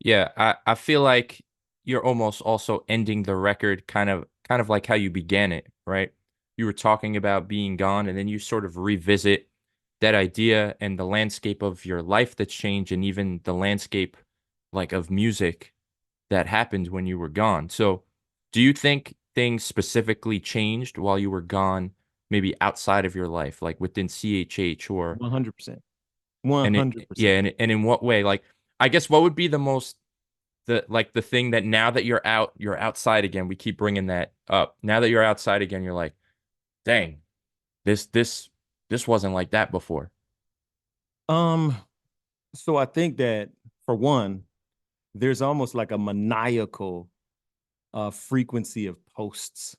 Yeah, I feel like you're almost also ending the record kind of like how you began it, right? You were talking about being gone, and then you sort of revisit that idea and the landscape of your life that's changed, and even the landscape like of music that happened when you were gone. So, do you think things specifically changed while you were gone, maybe outside of your life, like within CHH, or 100%. and yeah, 100%. and in what way? Like, I guess what would be the thing that now that you're outside again, we keep bringing that up. Now that you're outside again, you're like, dang, this wasn't like that before. Um, so I think that for one, there's almost like a maniacal frequency of posts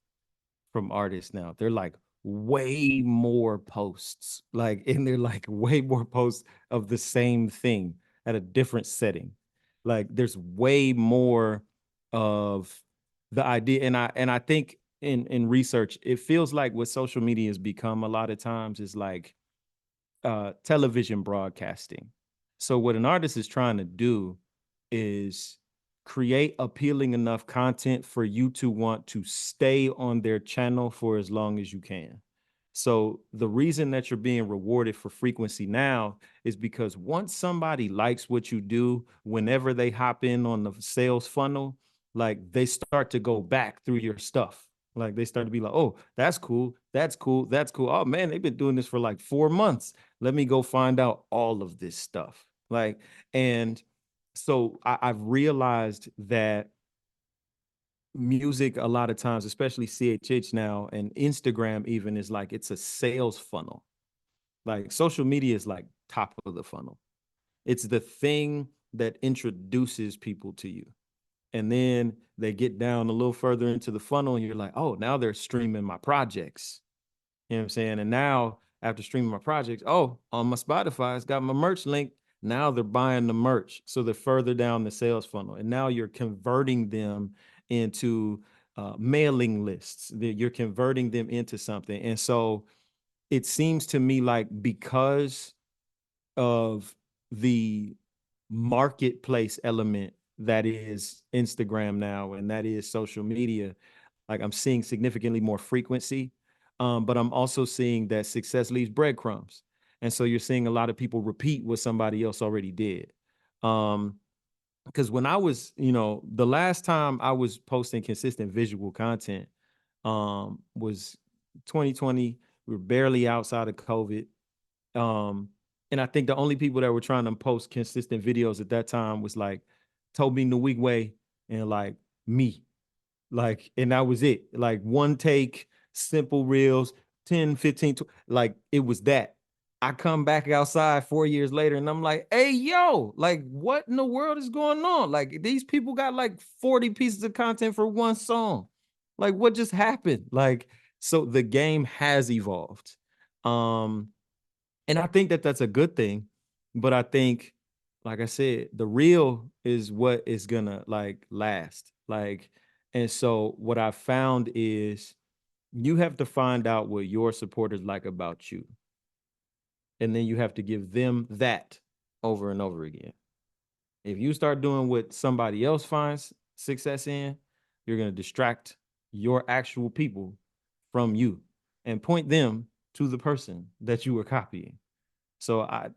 from artists now. They're like way more posts, like, and they're like way more posts of the same thing at a different setting. Like there's way more of the idea. And I think in research, it feels like what social media has become a lot of times is like television broadcasting. So what an artist is trying to do is create appealing enough content for you to want to stay on their channel for as long as you can. So the reason that you're being rewarded for frequency now is because once somebody likes what you do, whenever they hop in on the sales funnel, like they start to go back through your stuff. Like they start to be like, oh, that's cool. That's cool. That's cool. Oh man, they've been doing this for like 4 months. Let me go find out all of this stuff. Like, and so I've realized that music a lot of times, especially CHH now and Instagram even, is like it's a sales funnel. Like social media is like top of the funnel. It's the thing that introduces people to you. And then they get down a little further into the funnel and you're like, oh, now they're streaming my projects. You know what I'm saying? And now after streaming my projects, oh, on my Spotify, it's got my merch link. Now they're buying the merch. So they're further down the sales funnel. And now you're converting them into mailing lists. You're converting them into something. And so it seems to me like because of the marketplace element that is Instagram now and that is social media, like I'm seeing significantly more frequency, but I'm also seeing that success leaves breadcrumbs. And so you're seeing a lot of people repeat what somebody else already did. Because when I was, the last time I was posting consistent visual content was 2020. We were barely outside of COVID. And I think the only people that were trying to post consistent videos at that time was like Toby Nwigwe and like me. Like, and that was it. Like one take, simple reels, 10, 15, like it was that. I come back outside 4 years later and I'm like, hey, yo, like what in the world is going on? Like these people got like 40 pieces of content for one song. Like what just happened? Like, so the game has evolved. And I think that that's a good thing. But I think, like I said, the real is what is gonna like last. Like, and so what I found is you have to find out what your supporters like about you. And then you have to give them that over and over again. If you start doing what somebody else finds success in, you're gonna distract your actual people from you and point them to the person that you were copying. So I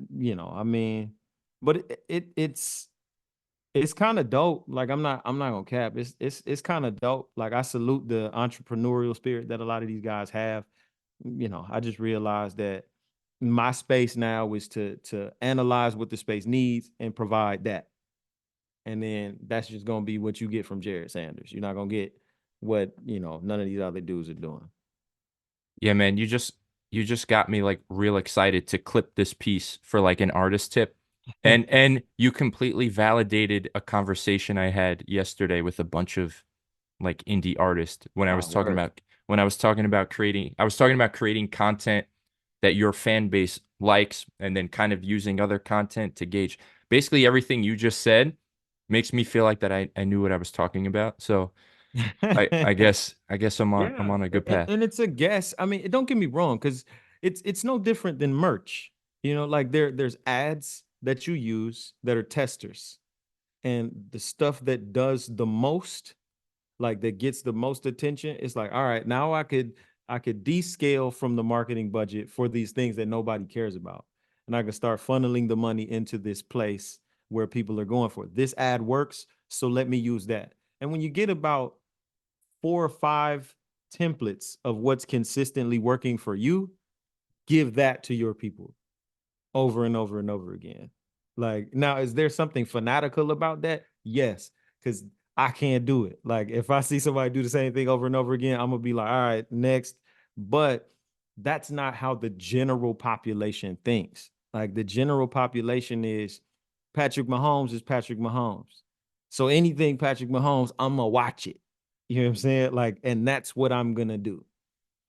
mean, but it's kind of dope. Like I'm not gonna cap. It's kind of dope. Like I salute the entrepreneurial spirit that a lot of these guys have. I just realized that my space now is to analyze what the space needs and provide that. And then that's just gonna be what you get from Jered Sanders. You're not gonna get what none of these other dudes are doing. Yeah, man, you just got me like real excited to clip this piece for like an artist tip. And you completely validated a conversation I had yesterday with a bunch of like indie artists when I was talking Word. about creating content that your fan base likes and then kind of using other content to gauge. Basically everything you just said makes me feel like that I knew what I was talking about. So I guess I'm Yeah, on a good and, path. and it's a guess. I mean, don't get me wrong, because it's no different than merch. Like there's ads that you use that are testers, and the stuff that does the most, like that gets the most attention, it's like, all right, now I could descale from the marketing budget for these things that nobody cares about, and I can start funneling the money into this place where people are going for it. This ad works, so let me use that. And when you get about 4 or 5 templates of what's consistently working for you, give that to your people over and over and over again. Like, now, is there something fanatical about that? Yes, because I can't do it. Like, if I see somebody do the same thing over and over again, I'm gonna be like, all right, next. But that's not how the general population thinks. Like, the general population is Patrick Mahomes is Patrick Mahomes. So anything Patrick Mahomes, I'm gonna watch it. You know what I'm saying? Like, and that's what I'm gonna do.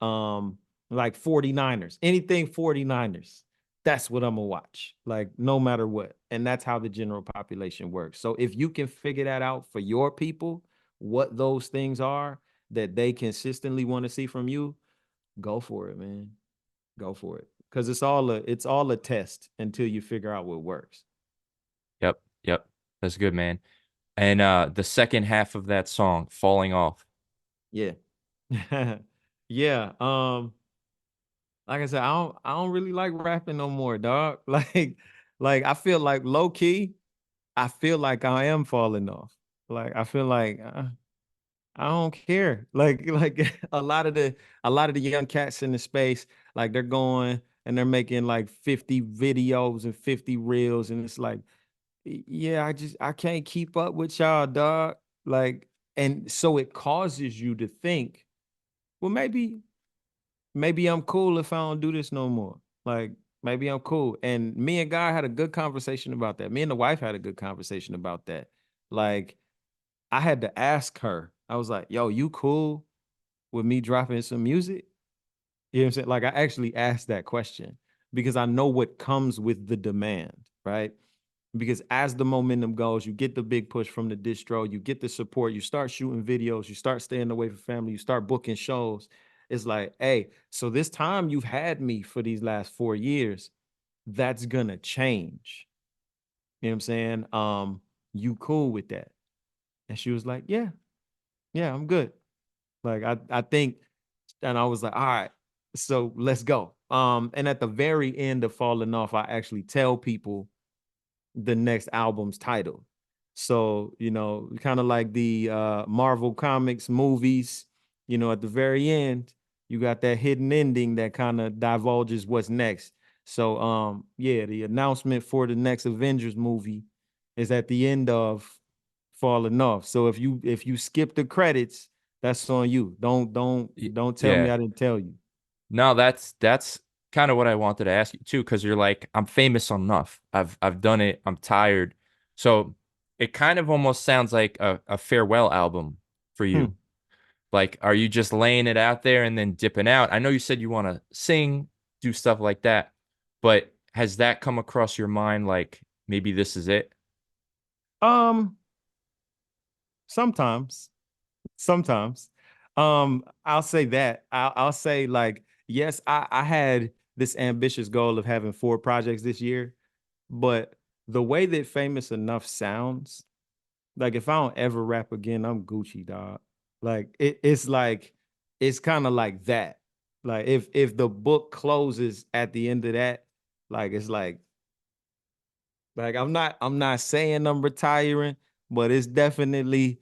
Like 49ers, anything 49ers, that's what I'm gonna watch, like no matter what. And that's how the general population works. So if you can figure that out for your people, what those things are that they consistently want to see from you, go for it, man. Go for it. Because it's all a test until you figure out what works. Yep, yep. That's good, man. And the second half of that song, Falling Off. Yeah. Yeah. Like I said, I don't really like rapping no more, dog. Like I feel like low key, I feel like I am falling off. Like I feel like I don't care. Like a lot of the young cats in the space, like they're going and they're making like 50 videos and 50 reels, and it's like, yeah, I can't keep up with y'all, dog. Like, and so it causes you to think, well, maybe I'm cool if I don't do this no more. Like, maybe I'm cool. And me and Guy had a good conversation about that. Me and the wife had a good conversation about that. Like, I had to ask her. I was like, yo, you cool with me dropping some music? You know what I'm saying? Like I actually asked that question because I know what comes with the demand, right? Because as the momentum goes, you get the big push from the distro, you get the support, you start shooting videos, you start staying away from family, you start booking shows. It's like, hey, so this time you've had me for these last 4 years, that's gonna change. You know what I'm saying? You cool with that? And she was like, yeah, I'm good. Like I think, and I was like, all right, so let's go. And at the very end of Falling Off, I actually tell people the next album's title. So, kind of like the Marvel Comics movies, at the very end, you got that hidden ending that kind of divulges what's next. So, yeah, the announcement for the next Avengers movie is at the end of Falling Off. So if you skip the credits, that's on you. Don't tell me Yeah. I didn't tell you. No, that's kind of what I wanted to ask you too, because you're like, I'm famous enough. I've done it. I'm tired. So it kind of almost sounds like a farewell album for Hmm. you. Like, are you just laying it out there and then dipping out? I know you said you want to sing, do stuff like that, but has that come across your mind like maybe this is it? Um, sometimes. Sometimes. I'll say that. I'll say like, yes, I had this ambitious goal of having 4 projects this year, but the way that Famous Enough sounds, like if I don't ever rap again, I'm Gucci, dog. Like it's kind of like that. Like if the book closes at the end of that, like it's like I'm not saying I'm retiring, but it's definitely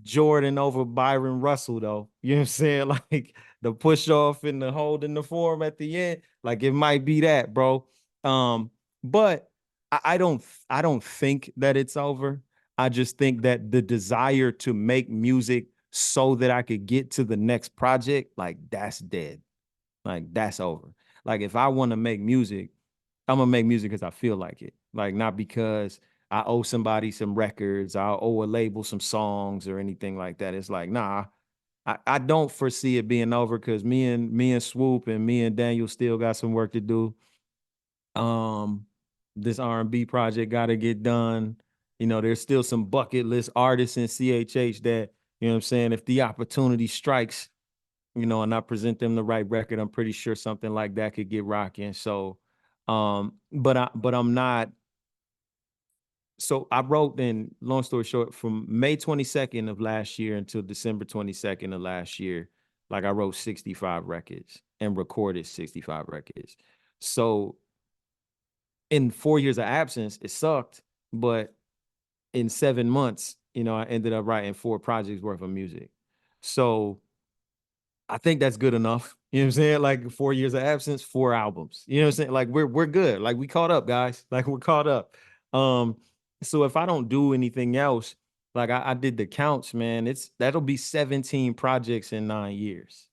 Jordan over Byron Russell though. You know what I'm saying? Like the push off and the hold in the form at the end. Like it might be that, bro. But I don't think that it's over. I just think that the desire to make music so that I could get to the next project, like that's dead. Like that's over. Like if I want to make music, I'm gonna make music because I feel like it. Like not because I owe somebody some records, I owe a label some songs or anything like that. It's like, nah, I don't foresee it being over because me and Swoop and me and Daniel still got some work to do. Um, this R&B project got to get done. There's still some bucket list artists in CHH that, what I'm saying, if the opportunity strikes, and I present them the right record, I'm pretty sure something like that could get rocking. So, but I'm not. So I wrote in, long story short, from May 22nd of last year until December 22nd of last year, like I wrote 65 records and recorded 65 records. So in 4 years of absence, it sucked, but in 7 months, I ended up writing 4 projects worth of music. So I think that's good enough. You know what I'm saying? Like 4 years of absence, 4 albums. You know what I'm saying? Like we're good. Like we caught up, guys. Like we're caught up. Um, so if I don't do anything else, like I did the counts, man, that'll be 17 projects in 9 years.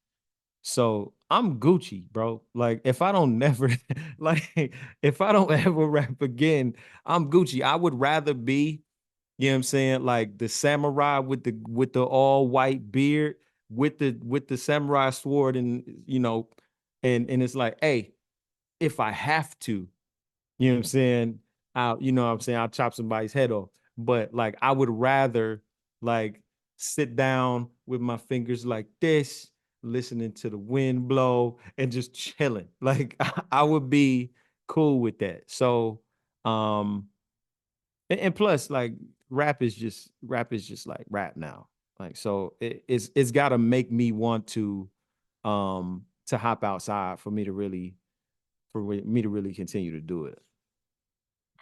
So I'm Gucci, bro. Like if I don't never like if I don't ever rap again, I'm Gucci. I would rather be, you know what I'm saying, like the samurai with the all white beard with the samurai sword and and it's like, hey, if I have to, you know what I'm saying, I'll chop somebody's head off. But like I would rather like sit down with my fingers like this, listening to the wind blow and just chilling. Like I would be cool with that. So and plus like rap is just like rap now. Like so it's got to make me want to hop outside for me to really continue to do it.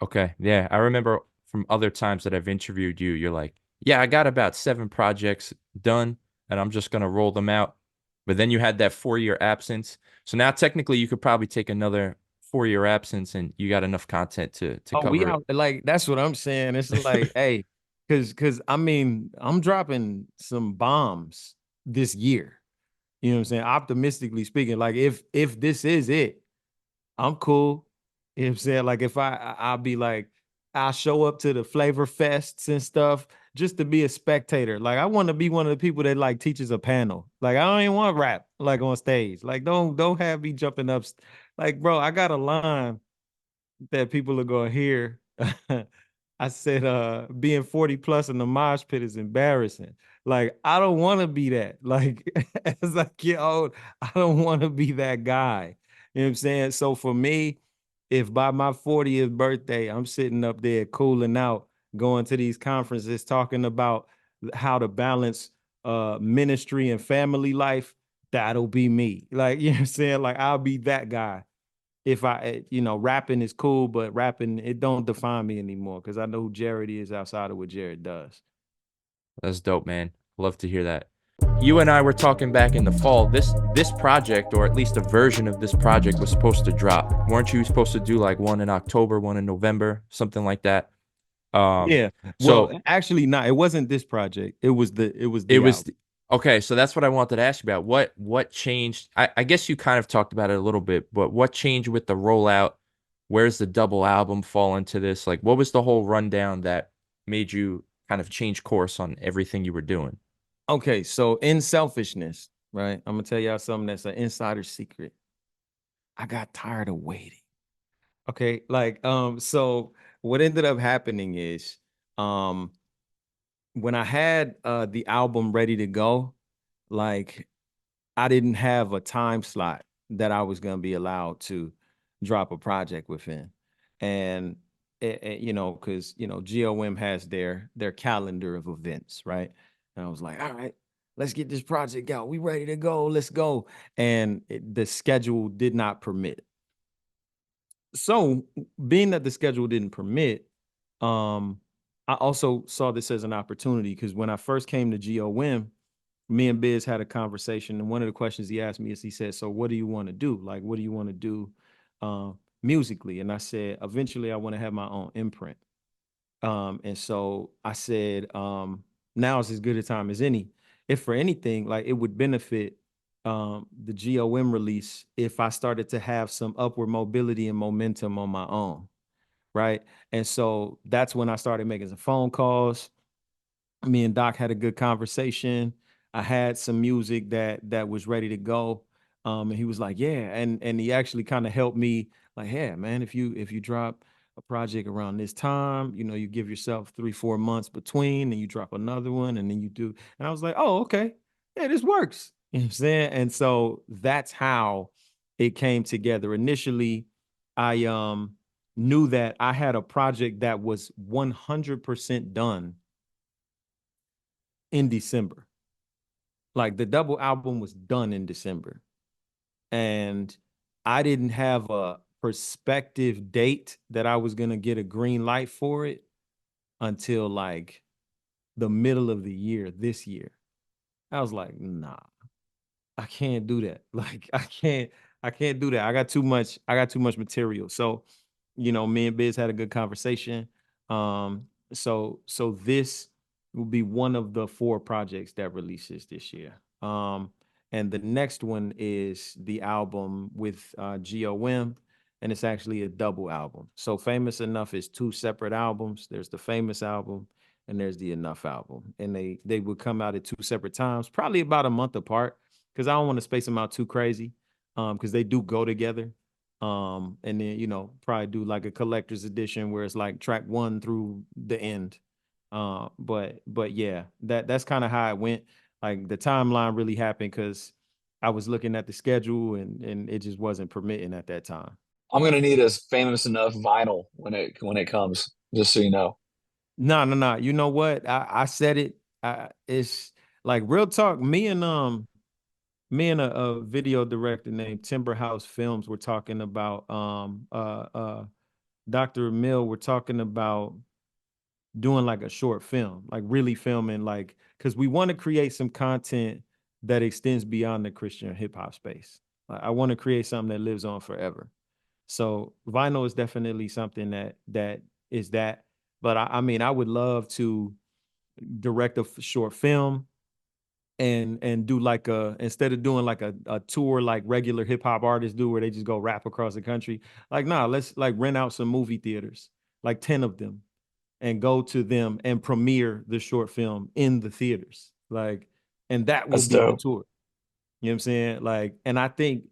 Okay. Yeah. I remember from other times that I've interviewed you, you're like, yeah, I got about 7 projects done and I'm just going to roll them out. But then you had that 4 year absence. So now technically you could probably take another 4 year absence and you got enough content to Oh, we cover it. out like that's what I'm saying. It's like, hey, because I mean, I'm dropping some bombs this year. You know what I'm saying? Optimistically speaking, like if this is it, I'm cool. You know what I'm saying? Like if I'll be like, I'll show up to the flavor fests and stuff. just to be a spectator. Like I want to be one of the people that like teaches a panel. Like I don't even want to rap like on stage. Like don't have me jumping up. Like, bro, I got a line that people are gonna hear. I said, being 40 plus in the mosh pit is embarrassing. Like, I don't want to be that. Like, as I get old, I don't want to be that guy. You know what I'm saying? So for me, if by my 40th birthday, I'm sitting up there cooling out, going to these conferences, talking about how to balance ministry and family life, that'll be me. Like, you know what I'm saying? Like, I'll be that guy. If rapping is cool, but rapping, it don't define me anymore because I know who Jered is outside of what Jered does. That's dope, man. Love to hear that. You and I were talking back in the fall. This project, or at least a version of this project, was supposed to drop. Weren't you supposed to do like one in October, one in November, something like that? Yeah. So Well, actually, not. It wasn't this project. It was the album. Okay, so that's what I wanted to ask you about. What changed? I guess you kind of talked about it a little bit, but what changed with the rollout? Where's the double album fall into this? Like, what was the whole rundown that made you kind of change course on everything you were doing? Okay, so in selfishness, right? I'm gonna tell y'all something that's an insider secret. I got tired of waiting. Okay, so what ended up happening is, when I had the album ready to go, like I didn't have a time slot that I was going to be allowed to drop a project within. And because GOM has their calendar of events, right? And I was like, all right, let's get this project out. We ready to go. Let's go. And the schedule did not permit. So being that the schedule didn't permit, I also saw this as an opportunity because when I first came to GOM, me and Biz had a conversation, and one of the questions he asked me is, he said, "So what do you want to do? Like, what do you want to do musically?" And I said, "Eventually, I want to have my own imprint." And so I said, "Now is as good a time as any. If for anything, like it would benefit the GOM release if I started to have some upward mobility and momentum on my own, right?" And so that's when I started making some phone calls. Me and Doc had a good conversation. I had some music that was ready to go. And he was like, "Yeah," and he actually kind of helped me, like, "Yeah, man, if you drop a project around this time, you give yourself 3-4 months between, and you drop another one, and then you do." And I was like, "Oh, okay, yeah, this works." You know what I'm saying? And so that's how it came together. Initially, I knew that I had a project that was 100% done in December. Like the double album was done in December. And I didn't have a prospective date that I was going to get a green light for it until like the middle of the year, this year. I was like, nah, I can't do that. Like I can't do that. I got too much material. So, me and Biz had a good conversation. So this will be one of the 4 projects that releases this year. And the next one is the album with GOM, and it's actually a double album. So Famous Enough is 2 separate albums. There's the Famous album and there's the Enough album. And they would come out at 2 separate times, probably about a month apart, because I don't want to space them out too crazy, because they do go together. And then probably do like a collector's edition where it's like track 1 through the end. But yeah, that's kind of how it went. Like the timeline really happened because I was looking at the schedule and it just wasn't permitting at that time. I'm gonna need a Famous Enough vinyl when it comes, just so you know. No. You know what? I said it. It's like real talk. Me and a video director named Timber House Films were talking about Dr. Mill, we're talking about doing like a short film, like really filming, like, because we want to create some content that extends beyond the Christian hip hop space. Like, I want to create something that lives on forever. So vinyl is definitely something that is that. But I mean, I would love to direct a short film and do like instead of doing like a tour like regular hip hop artists do where they just go rap across the country. Like, nah, let's like rent out some movie theaters, like 10 of them, and go to them and premiere the short film in the theaters. Like, and that will That's be the dope. tour. You know what I'm saying? Like, and I think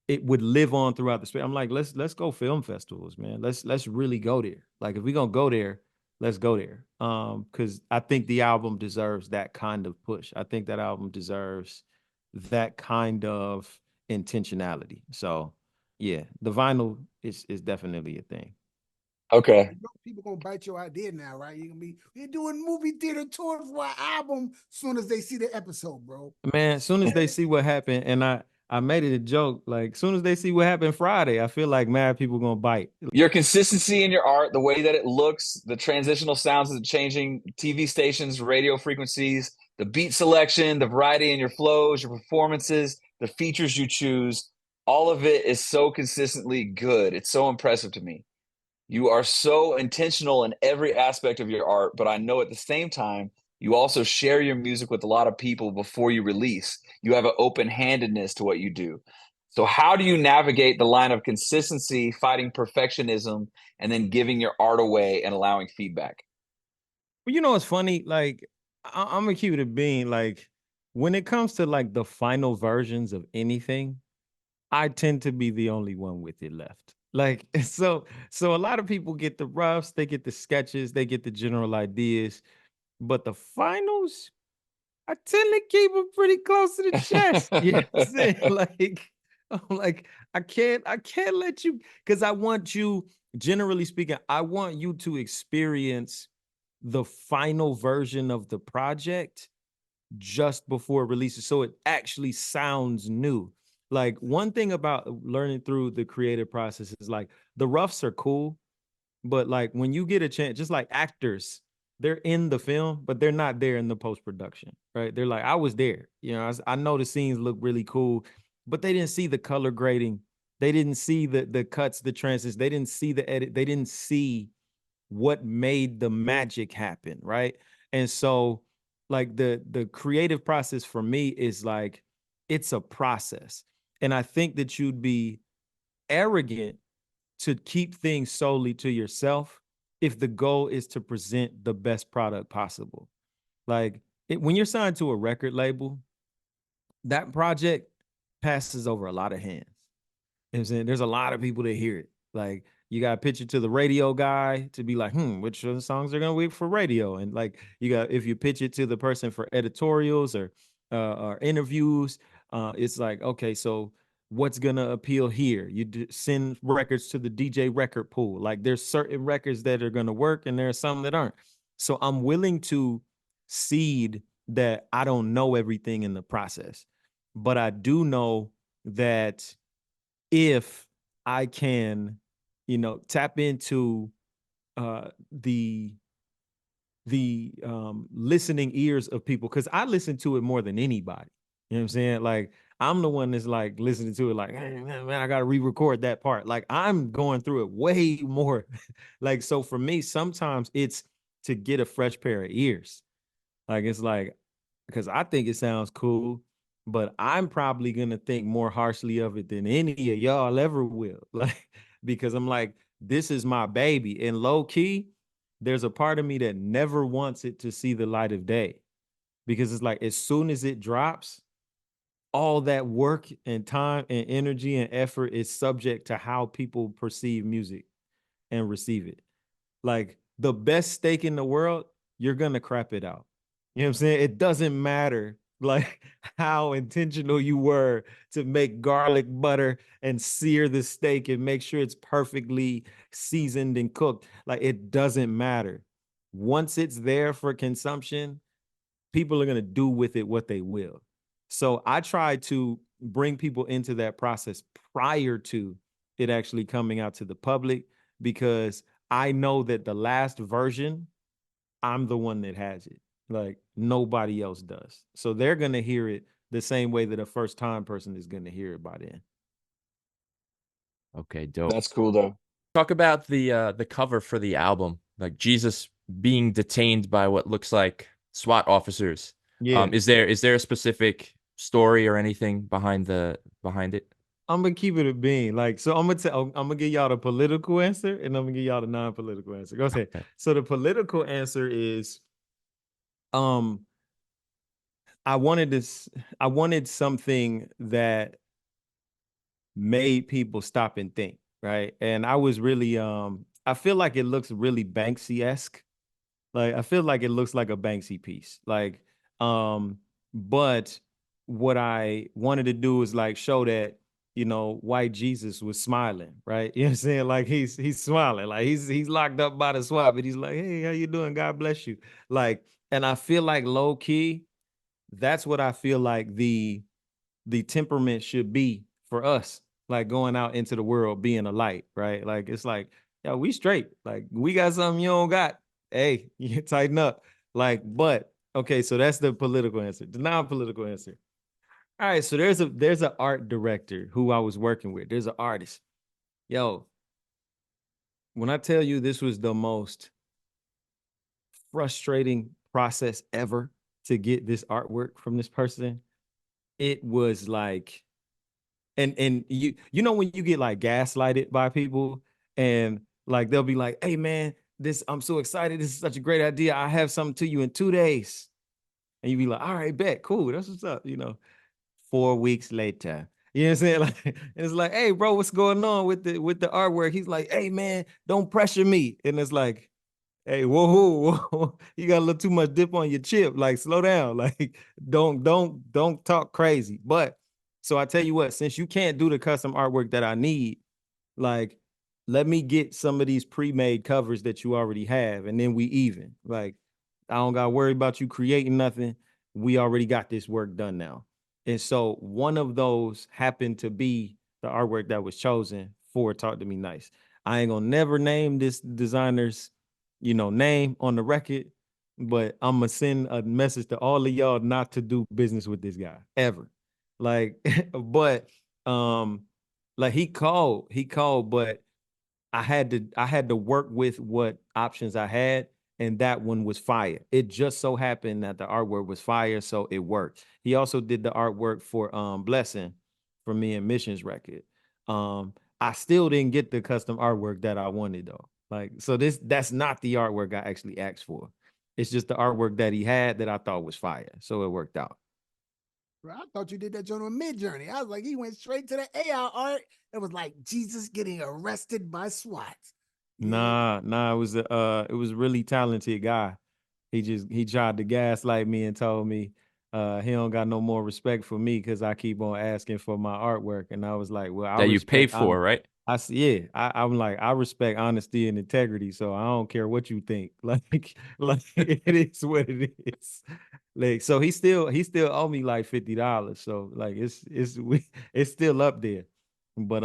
it would live on throughout the space. I'm like, let's go film festivals, man. Let's really go there. Like, if we're gonna go there, let's go there. Because I think the album deserves that kind of push. I think that album deserves that kind of intentionality. So yeah, the vinyl is definitely a thing. Okay. You know people gonna bite your idea now, right? We're doing movie theater tour for our album soon as they see the episode, bro. Man, as soon as they see what happened, and I made it a joke, like as soon as they see what happened Friday, I feel like mad people gonna bite. Your consistency in your art, the way that it looks, the transitional sounds of the changing TV stations, radio frequencies, the beat selection, the variety in your flows, your performances, the features you choose, all of it is so consistently good. It's so impressive to me. You are so intentional in every aspect of your art, but I know at the same time, you also share your music with a lot of people before you release. You have an open-handedness to what you do. So how do you navigate the line of consistency, fighting perfectionism, and then giving your art away and allowing feedback? But you know what's funny? Like I'm gonna keep it a being. Like when it comes to like the final versions of anything, I tend to be the only one with it left. Like so a lot of people get the roughs, they get the sketches, they get the general ideas, but the finals, I tend to keep them pretty close to the chest. You know what I'm saying? Like, I'm like, I can't let you, because I want you, generally speaking, I want you to experience the final version of the project just before it releases. So it actually sounds new. Like one thing about learning through the creative process is like the roughs are cool, but like when you get a chance, just like actors, they're in the film, but they're not there in the post production, right? They're like, I was there, you know. I know the scenes look really cool, but they didn't see the color grading, they didn't see the cuts, the transitions, they didn't see the edit, they didn't see what made the magic happen, right? And so, like the creative process for me is like it's a process, and I think that you'd be arrogant to keep things solely to yourself if the goal is to present the best product possible. Like when you're signed to a record label, that project passes over a lot of hands. You know what I'm saying? There's a lot of people that hear it. Like you got to pitch it to the radio guy to be like, which of the songs are gonna work for radio? And like you got, if you pitch it to the person for editorials or interviews, it's like, okay, so what's gonna appeal here? You send records to the DJ record pool. Like there's certain records that are gonna work, and there are some that aren't. So I'm willing to cede that I don't know everything in the process, but I do know that if I can, tap into the listening ears of people, because I listen to it more than anybody. You know what I'm saying? Like I'm the one that's like listening to it, like, hey, man, I gotta re-record that part. Like I'm going through it way more. Like, so for me, sometimes it's to get a fresh pair of ears. Like it's like, because I think it sounds cool, but I'm probably gonna think more harshly of it than any of y'all ever will. Like, because I'm like, this is my baby. And low key, there's a part of me that never wants it to see the light of day. Because it's like as soon as it drops, all that work and time and energy and effort is subject to how people perceive music and receive it. Like the best steak in the world, you're gonna crap it out. You know what I'm saying? It doesn't matter like how intentional you were to make garlic butter and sear the steak and make sure it's perfectly seasoned and cooked. Like it doesn't matter. Once it's there for consumption, people are gonna do with it what they will. So I try to bring people into that process prior to it actually coming out to the public, because I know that the last version, I'm the one that has it. Like nobody else does. So they're gonna hear it the same way that a first time person is gonna hear it by then. Okay, dope. That's cool though. Talk about the cover for the album, like Jesus being detained by what looks like SWAT officers. Yeah. Is there a specific story or anything behind it? I'm gonna keep it a bean. Like, so I'm gonna give y'all the political answer and I'm gonna give y'all the non-political answer. Go ahead. So the political answer is, um, I wanted something that made people stop and think, right? And I was really, I feel like it looks really Banksy-esque. Like, I feel like it looks like a Banksy piece. Like, but what I wanted to do is like show that, white Jesus was smiling, right? You know what I'm saying? Like he's smiling, like he's locked up by the swab, and he's like, hey, how you doing? God bless you. Like, and I feel like low key, that's what I feel like the temperament should be for us, like going out into the world, being a light, right? Like, it's like, yeah, we straight. Like, we got something you don't got. Hey, you tighten up. Like, but okay, so that's the political answer. The non-political answer. All right, so there's an art director who I was working with. There's an artist. Yo, when I tell you this was the most frustrating process ever to get this artwork from this person, it was like, and you know when you get like gaslighted by people and like they'll be like, hey man, I'm so excited, this is such a great idea, I have something to you in 2 days, and you be like, all right, bet, cool, that's what's up. 4 weeks later, you know what I'm saying? Like, it's like, hey bro, what's going on with the artwork? He's like, hey man, don't pressure me. And it's like, hey, whoa, you got a little too much dip on your chip. Like, slow down. Like, don't talk crazy. But so I tell you what, since you can't do the custom artwork that I need, like, let me get some of these pre-made covers that you already have, and then we even. Like, I don't gotta worry about you creating nothing. We already got this work done now. And so one of those happened to be the artwork that was chosen for Talk to Me Nice. I ain't gonna never name this designer's name on the record, but I'm gonna send a message to all of y'all not to do business with this guy ever. Like, but like he called, but I had to work with what options I had, and that one was fire. It just so happened that the artwork was fire, so it worked. He also did the artwork for Blessing for me and Missions record. I still didn't get the custom artwork that I wanted though. Like, so that's not the artwork I actually asked for. It's just the artwork that he had that I thought was fire. So it worked out. Bro, I thought you did that joint on Mid-Journey. I was like, he went straight to the AI art. It was like Jesus getting arrested by SWAT. Nah, it was a really talented guy. He tried to gaslight me and told me he don't got no more respect for me because I keep on asking for my artwork. And I was like, well, I That you pay respect for, right? I'm like, I respect honesty and integrity, so I don't care what you think. Like it is what it is. Like, so he still owe me like $50. So like it's still up there. But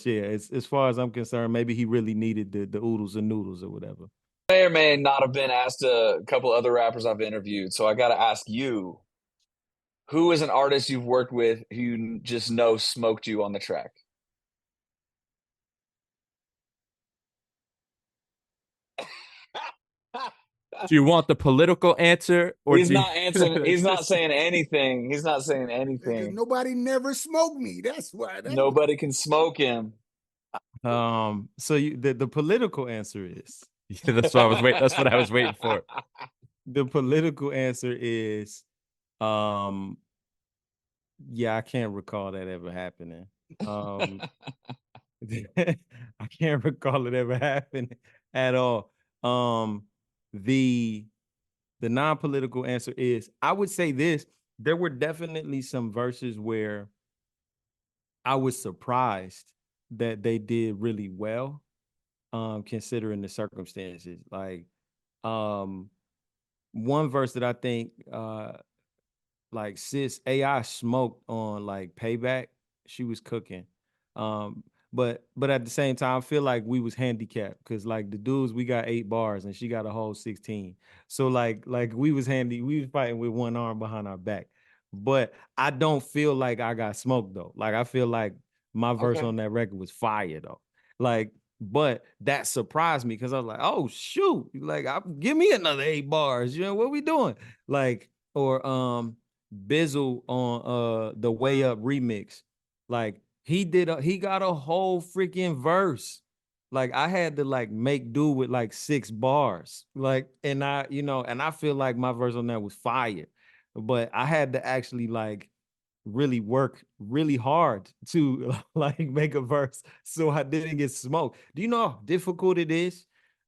yeah, it's, as far as I'm concerned, maybe he really needed the oodles and noodles or whatever. May or may not have been asked a couple other rappers I've interviewed. So I got to ask you, who is an artist you've worked with who you just know smoked you on the track? Do you want the political answer or He's do you... not answering. He's not saying anything. He's not saying Because anything. nobody never smoked me. That's why. Nobody can smoke him. So the political answer is That's what I was waiting. That's what I was waiting for. the political answer is yeah, I can't recall that ever happening. I can't recall it ever happening at all. The non-political answer is, I would say this: there were definitely some verses where I was surprised that they did really well, considering the circumstances. Like, one verse that I think like sis AI smoked on, like Payback, she was cooking. But at the same time, I feel like we was handicapped because like the dudes, we got 8 bars and she got a whole 16. So like we was fighting with one arm behind our back. But I don't feel like I got smoked though. Like, I feel like my verse on that record was fire though. Like, but that surprised me because I was like, oh shoot, like, give me another 8 bars. What we doing? Like, or Bizzle on the Way Up remix. Like, he got a whole freaking verse. Like I had to like make do with like 6 bars. Like, and I feel like my verse on that was fire. But I had to actually like really work really hard to like make a verse so I didn't get smoked. Do you know how difficult it is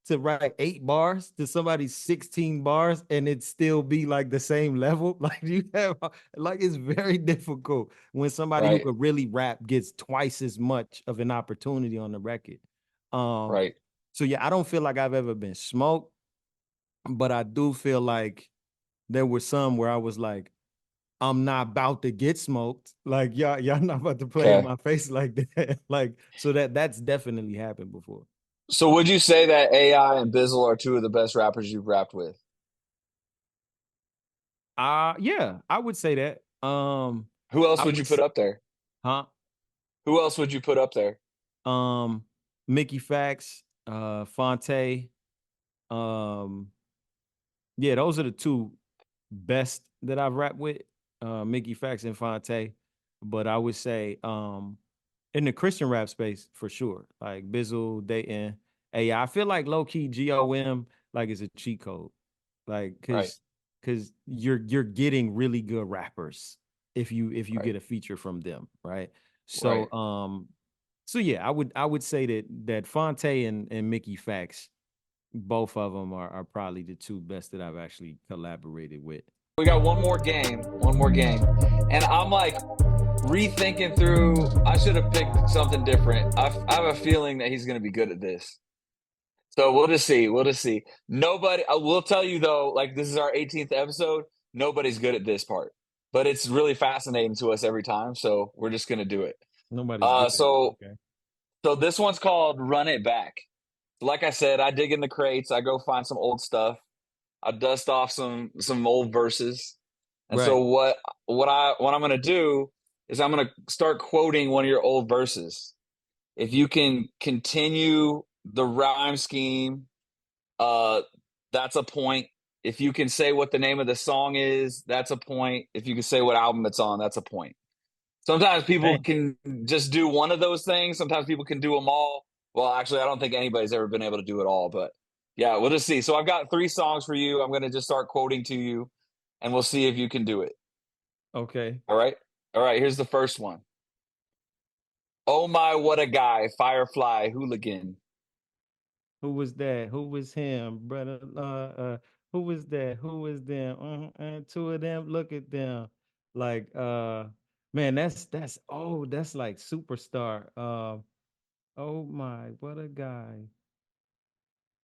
to write 8 bars to somebody's 16 bars and it still be like the same level? Like you have like it's very difficult when somebody who Right. could really rap gets twice as much of an opportunity on the record. Right. So yeah, I don't feel like I've ever been smoked, but I do feel like there were some where I was like, I'm not about to get smoked. Like y'all not about to play in Okay. my face like that. Like, so that's definitely happened before. So would you say that AI and Bizzle are two of the best rappers you've rapped with? Yeah, I would say that. Who else I would you would put up there? huh? Who else would you put up there? Mickey Fax, Fonte. Um, yeah, those are the two best that I've rapped with. Mickey Fax and Fonte. But I would say in the Christian rap space for sure. Like Bizzle, Dayton. Hey, yeah, I feel like low key GOM like is a cheat code. Like Right. cause you're getting really good rappers if you Right. get a feature from them, right? Right. So yeah, I would say that Fonte and Mickey Fax, both of them are probably the two best that I've actually collaborated with. We got one more game. And I'm like rethinking through, I should have picked something different. I have a feeling that he's going to be good at this. So we'll just see. Nobody, I will tell you though, like this is our 18th episode. Nobody's good at this part, but it's really fascinating to us every time. So we're just going to do it. Nobody's good at it. Okay. So this one's called Run It Back. Like I said, I dig in the crates. I go find some old stuff. I dust off some old verses. And Right. so what I'm gonna do is I'm gonna start quoting one of your old verses. If you can continue the rhyme scheme, that's a point. If you can say what the name of the song is, that's a point. If you can say what album it's on, that's a point. Sometimes people Dang. can just do one of those things. Sometimes people can do them all. Well, actually, I don't think anybody's ever been able to do it all, but yeah, we'll just see. So I've got 3 songs for you. I'm going to just start quoting to you and we'll see if you can do it. Okay. All right. All right. Here's the first one. Oh my, what a guy. Firefly hooligan. Who was that? Who was him, brother? Who was that? Who was them? And two of them. Look at them. Like, man, that's like superstar. Oh my, what a guy.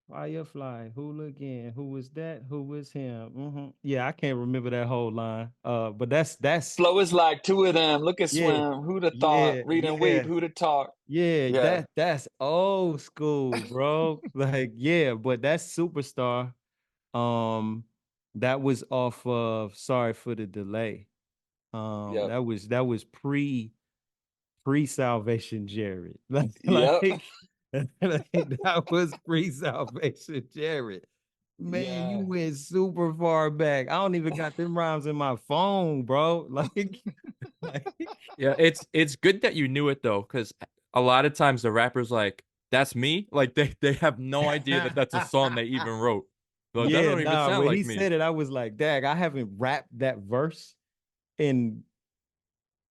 Firefly, hooligan. Who was that? Who was him? Yeah, I can't remember that whole line. But that's Flow is like 2 of them. Look at yeah, swim. Who'd have thought? yeah, Read and weep. yeah. Who'd have talked? Yeah, Yeah. that's old school, bro. Like, yeah, but that's superstar. Um, that was off of Sorry for the Delay. Yep. That was pre-salvation Jered. Yep. Like, that was pre-salvation Jered. Man, you Yeah. went super far back. I don't even got them rhymes in my phone, bro. Like Yeah, it's good that you knew it though, because a lot of times the rappers like, that's me. Like they have no idea that that's a song they even wrote. Like that yeah, don't even nah. sound When he like me. said it, I was like, dag, I haven't rapped that verse in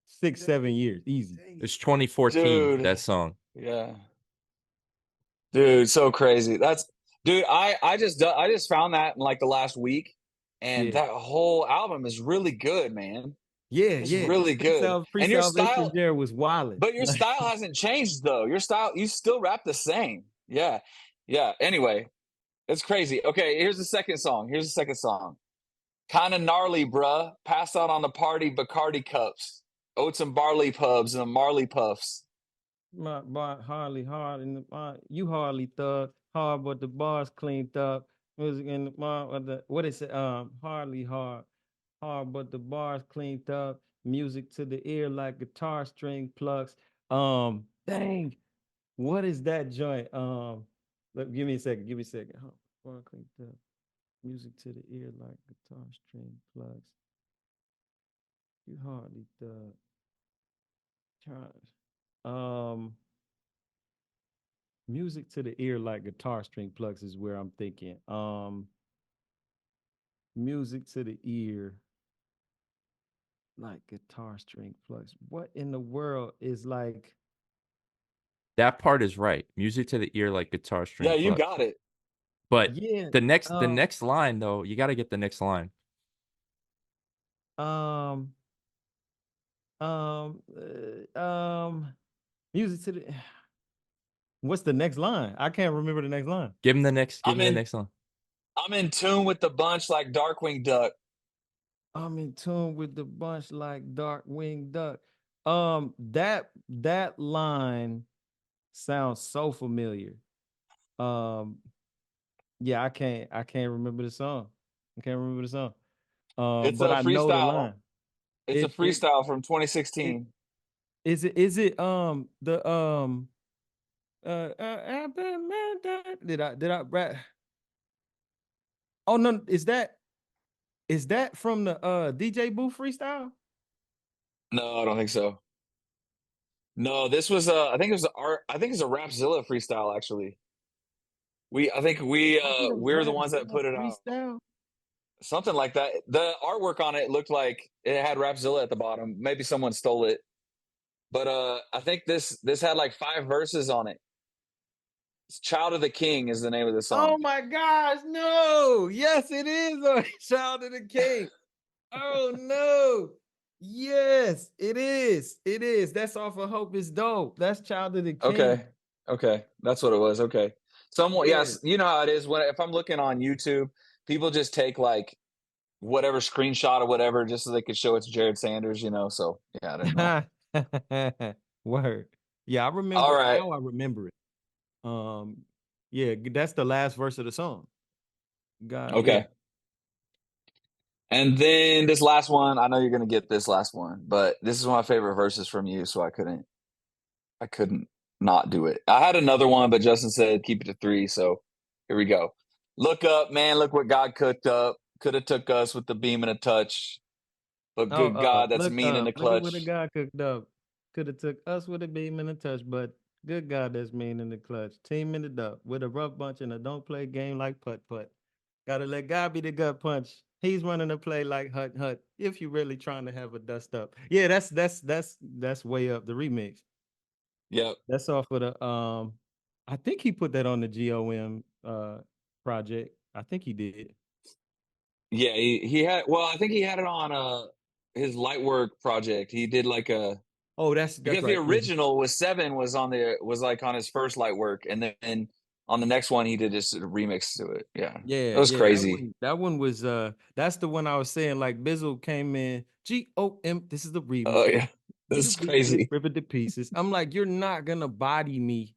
6, 7 years. Easy. It's 2014, Dude. that song. Yeah. Dude, so crazy. Dude, I just found that in like the last week, and Yeah. that whole album is really good, man. Yeah, It's yeah. really good. And your Pre-salvation style, there was wilding. but your style hasn't changed though. Your style, you still rap the same. Yeah. Yeah. Anyway, it's crazy. Okay, here's the second song. Kind of gnarly, bruh. Passed out on the party Bacardi cups, oats and barley pubs and the Marley puffs. My hardly hard and you hardly thug hard, but the bars cleaned up. Music in the what is it? Hardly hard, but the bars cleaned up. Music to the ear like guitar string plucks. Dang, what is that joint? Give me a second. Give me a second. Bar cleaned up. Music to the ear like guitar string plucks. You hardly thug. Music to the ear like guitar string plucks is where I'm thinking. Music to the ear like guitar string plucks. What in the world is like? That part is right. Music to the ear like guitar string Yeah, you plucks. got it. But Yeah. the next line though, you got to get the next line. Um. Music to the. What's the next line? I can't remember the next line. Give him the next. Give I'm him the in next line. I'm in tune with the bunch like Darkwing Duck. I'm in tune with the bunch like Dark Winged Duck. That line sounds so familiar. Yeah, I can't remember the song. I can't remember the song. It's But a I know the freestyle. line. It's a It freestyle from it 2016. is it the did I rap? Oh no, is that from the DJ Booth freestyle? No, I don't think so. No, this was I think it was I think it's a Rapzilla freestyle actually. I think Was it a we're the ones that Rapzilla put it out. freestyle? Something like that. The artwork on it looked like it had Rapzilla at the bottom. Maybe someone stole it. But I think this had like 5 verses on it. It's Child of the King is the name of the Oh song. my gosh, no. Yes, it is a Child of the King. Oh no. Yes, it is. It is. That's off of Hope is Dope. That's Child of the King. Okay. Okay. That's what it was. Okay. Someone, Yeah. yes, you know how it is when if I'm looking on YouTube, people just take like whatever screenshot or whatever just so they could show it's Jered Sanders, you know. So yeah, I didn't know. Word. Yeah, I All remember right. now I remember it. Um, yeah, that's the last verse of the song. God, yeah. Okay. And then this last one, I know you're gonna get this last one, but this is one of my favorite verses from you, so I couldn't not do it. I had another one, but Justin said keep it to 3, so here we go. Look up, man, look what God cooked up. Could have took us with the beam and a touch, but Oh, good God, that's look mean in up. the Look at what the clutch. guy cooked up. Could have took us with a beam and a touch, but good God, that's mean in the clutch. Team in the duck with a rough bunch and a don't play game like putt putt. Gotta let God be the gut punch. He's running a play like hut hut. If you really trying to have a dust up, yeah, that's way up the remix. Yep. That's off of the I think he put that on the GOM project. I think he did. Yeah, he had well, I think he had it on his light work project. He did like a Oh, that's because the right. Yeah, original was 7 was like on his first light work, and then on the next one he did just a remix to it. Yeah. It yeah, was yeah. crazy. That one was that's the one I was saying. Like Bizzle came in, GOM. This is the remix. Oh yeah. It'll That's be split crazy. ripped to pieces. I'm like, you're not gonna body me.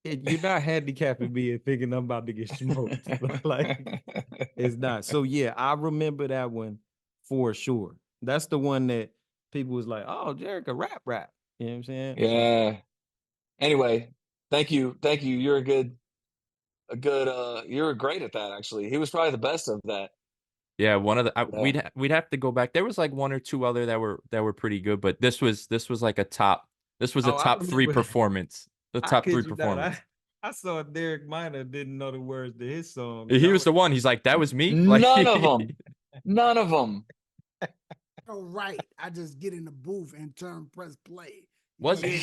You're not handicapping me and thinking I'm about to get smoked. Like it's not. So yeah, I remember that one for sure. That's the one that people was like, oh, Jericho rap. You know what I'm saying? So Yeah. Anyway, thank you. Thank you. You're a good you were great at that actually. He was probably the best of that. Yeah, one of the Yeah. we'd have to go back. There was like one or two other that were pretty good, but this was like a top. This was a oh, I top 3 remember performance. The I top 3 kid you not. performance. I saw Derek Minor didn't know the words to his song, and He I was was the one. He's like, that was me. Like, None of them. None of them. Oh, right. I just get in the booth and press play. was yeah,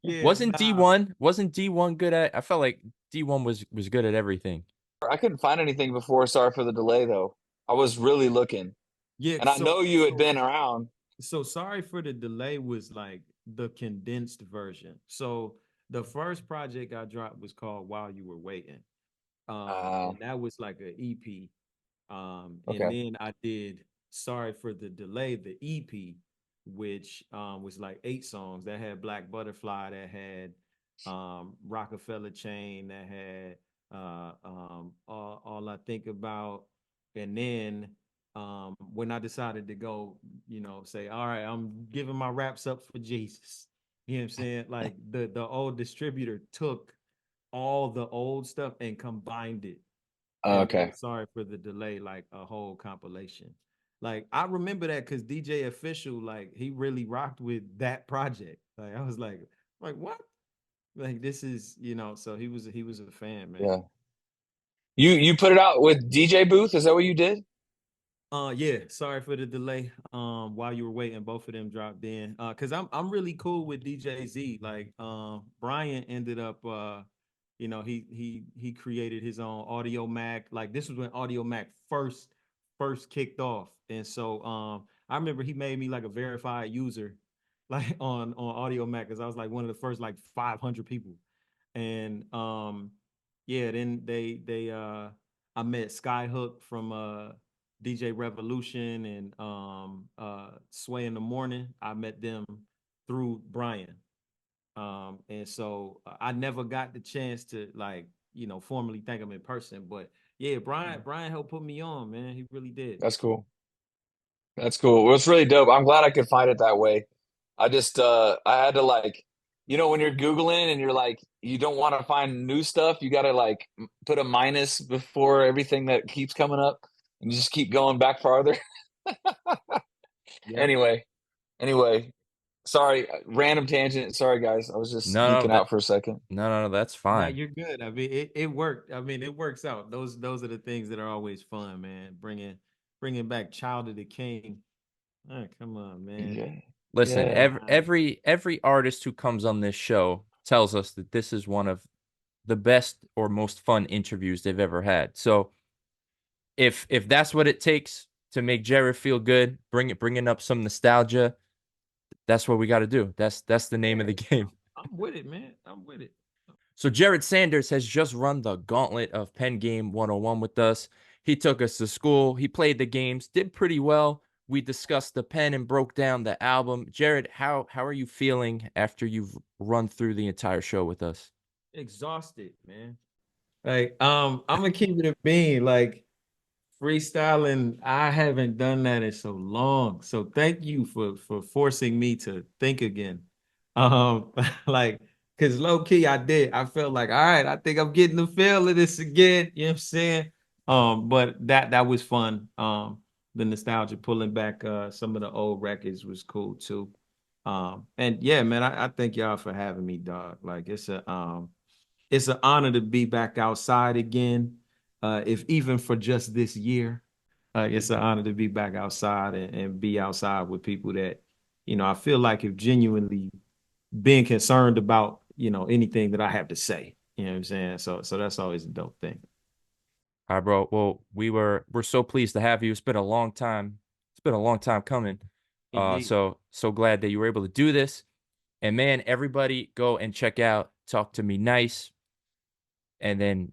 yeah, wasn't nah. D1 good at? I felt like D1 was good at everything. I couldn't find anything before. Sorry for the delay though. I was really looking. Yeah, And I know you had so been around. so sorry for the delay was like the condensed version. So the first project I dropped was called While You Were Waiting. And that was like an EP. And Okay. then I did Sorry for the Delay, the EP, which was like 8 songs that had Black Butterfly, that had Rockefeller Chain, that had All I Think About. And then when I decided to go, say, all right, I'm giving my raps up for Jesus. You know what I'm saying? Like the old distributor took all the old stuff and combined it and Okay. made Sorry for the Delay like a whole compilation. Like I remember that because DJ Official, like he really rocked with that project. Like I was like, Like what? Like this is, so he was a fan, man. Yeah. You put it out with DJ Booth? Is that what you did? Yeah, sorry for the delay. While you were waiting, both of them dropped in. Cause I'm really cool with DJ Z. Like Brian ended up he created his own Audio Mac. Like this was when Audio Mac first kicked off. And so I remember he made me like a verified user like on Audio Mac because I was like one of the first like 500 people. And yeah, then they I met Skyhook from DJ Revolution and Sway in the Morning. I met them through Brian. And so I never got the chance to like, formally thank him in person. But yeah, Brian helped put me on, man. He really did. That's cool. That's cool. Well, it's really dope. I'm glad I could find it that way. I just I had to like, when you're Googling and you're like, you don't want to find new stuff, you got to like put a minus before everything that keeps coming up and you just keep going back farther. Yeah. Anyway, sorry, random tangent. Sorry guys. I was just geeking out for a second. No, that's No, fine. you're good. I mean, it worked. I mean, it works out. Those are the things that are always fun, man. Bringing back Child of the King. Oh, come on, man. Yeah. Listen, Yeah. every artist who comes on this show tells us that this is one of the best or most fun interviews they've ever had. So if that's what it takes to make Jered feel good, bringing up some nostalgia, that's what we got to do. That's the name of the game. I'm with it, man. I'm with it. So Jered Sanders has just run the gauntlet of Pen Game 101 with us. He took us to school. He played the games, did pretty well. We discussed the pen and broke down the album. Jered, how are you feeling after you've run through the entire show with us? Exhausted, man. Like, I'm gonna keep it a bean. Like freestyling, I haven't done that in so long. So thank you for forcing me to think again. Like, cause low key I did. I felt like, all right, I think I'm getting the feel of this again. You know what I'm saying? But that was fun. The nostalgia pulling back some of the old records was cool too. And yeah, man, I thank y'all for having me, dog. Like it's an honor to be back outside again. If even for just this year, it's an honor to be back outside and be outside with people that, I feel like have genuinely been concerned about, anything that I have to say. You know what I'm saying? So that's always a dope thing. All right, bro. Well, we're so pleased to have you. It's been a long time. It's been a long time coming. Indeed. So glad that you were able to do this. And man, everybody go and check out Talk to Me Nice. And then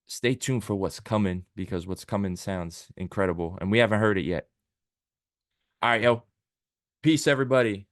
stay tuned for what's coming because what's coming sounds incredible. And we haven't heard it yet. All right, yo. Peace, everybody.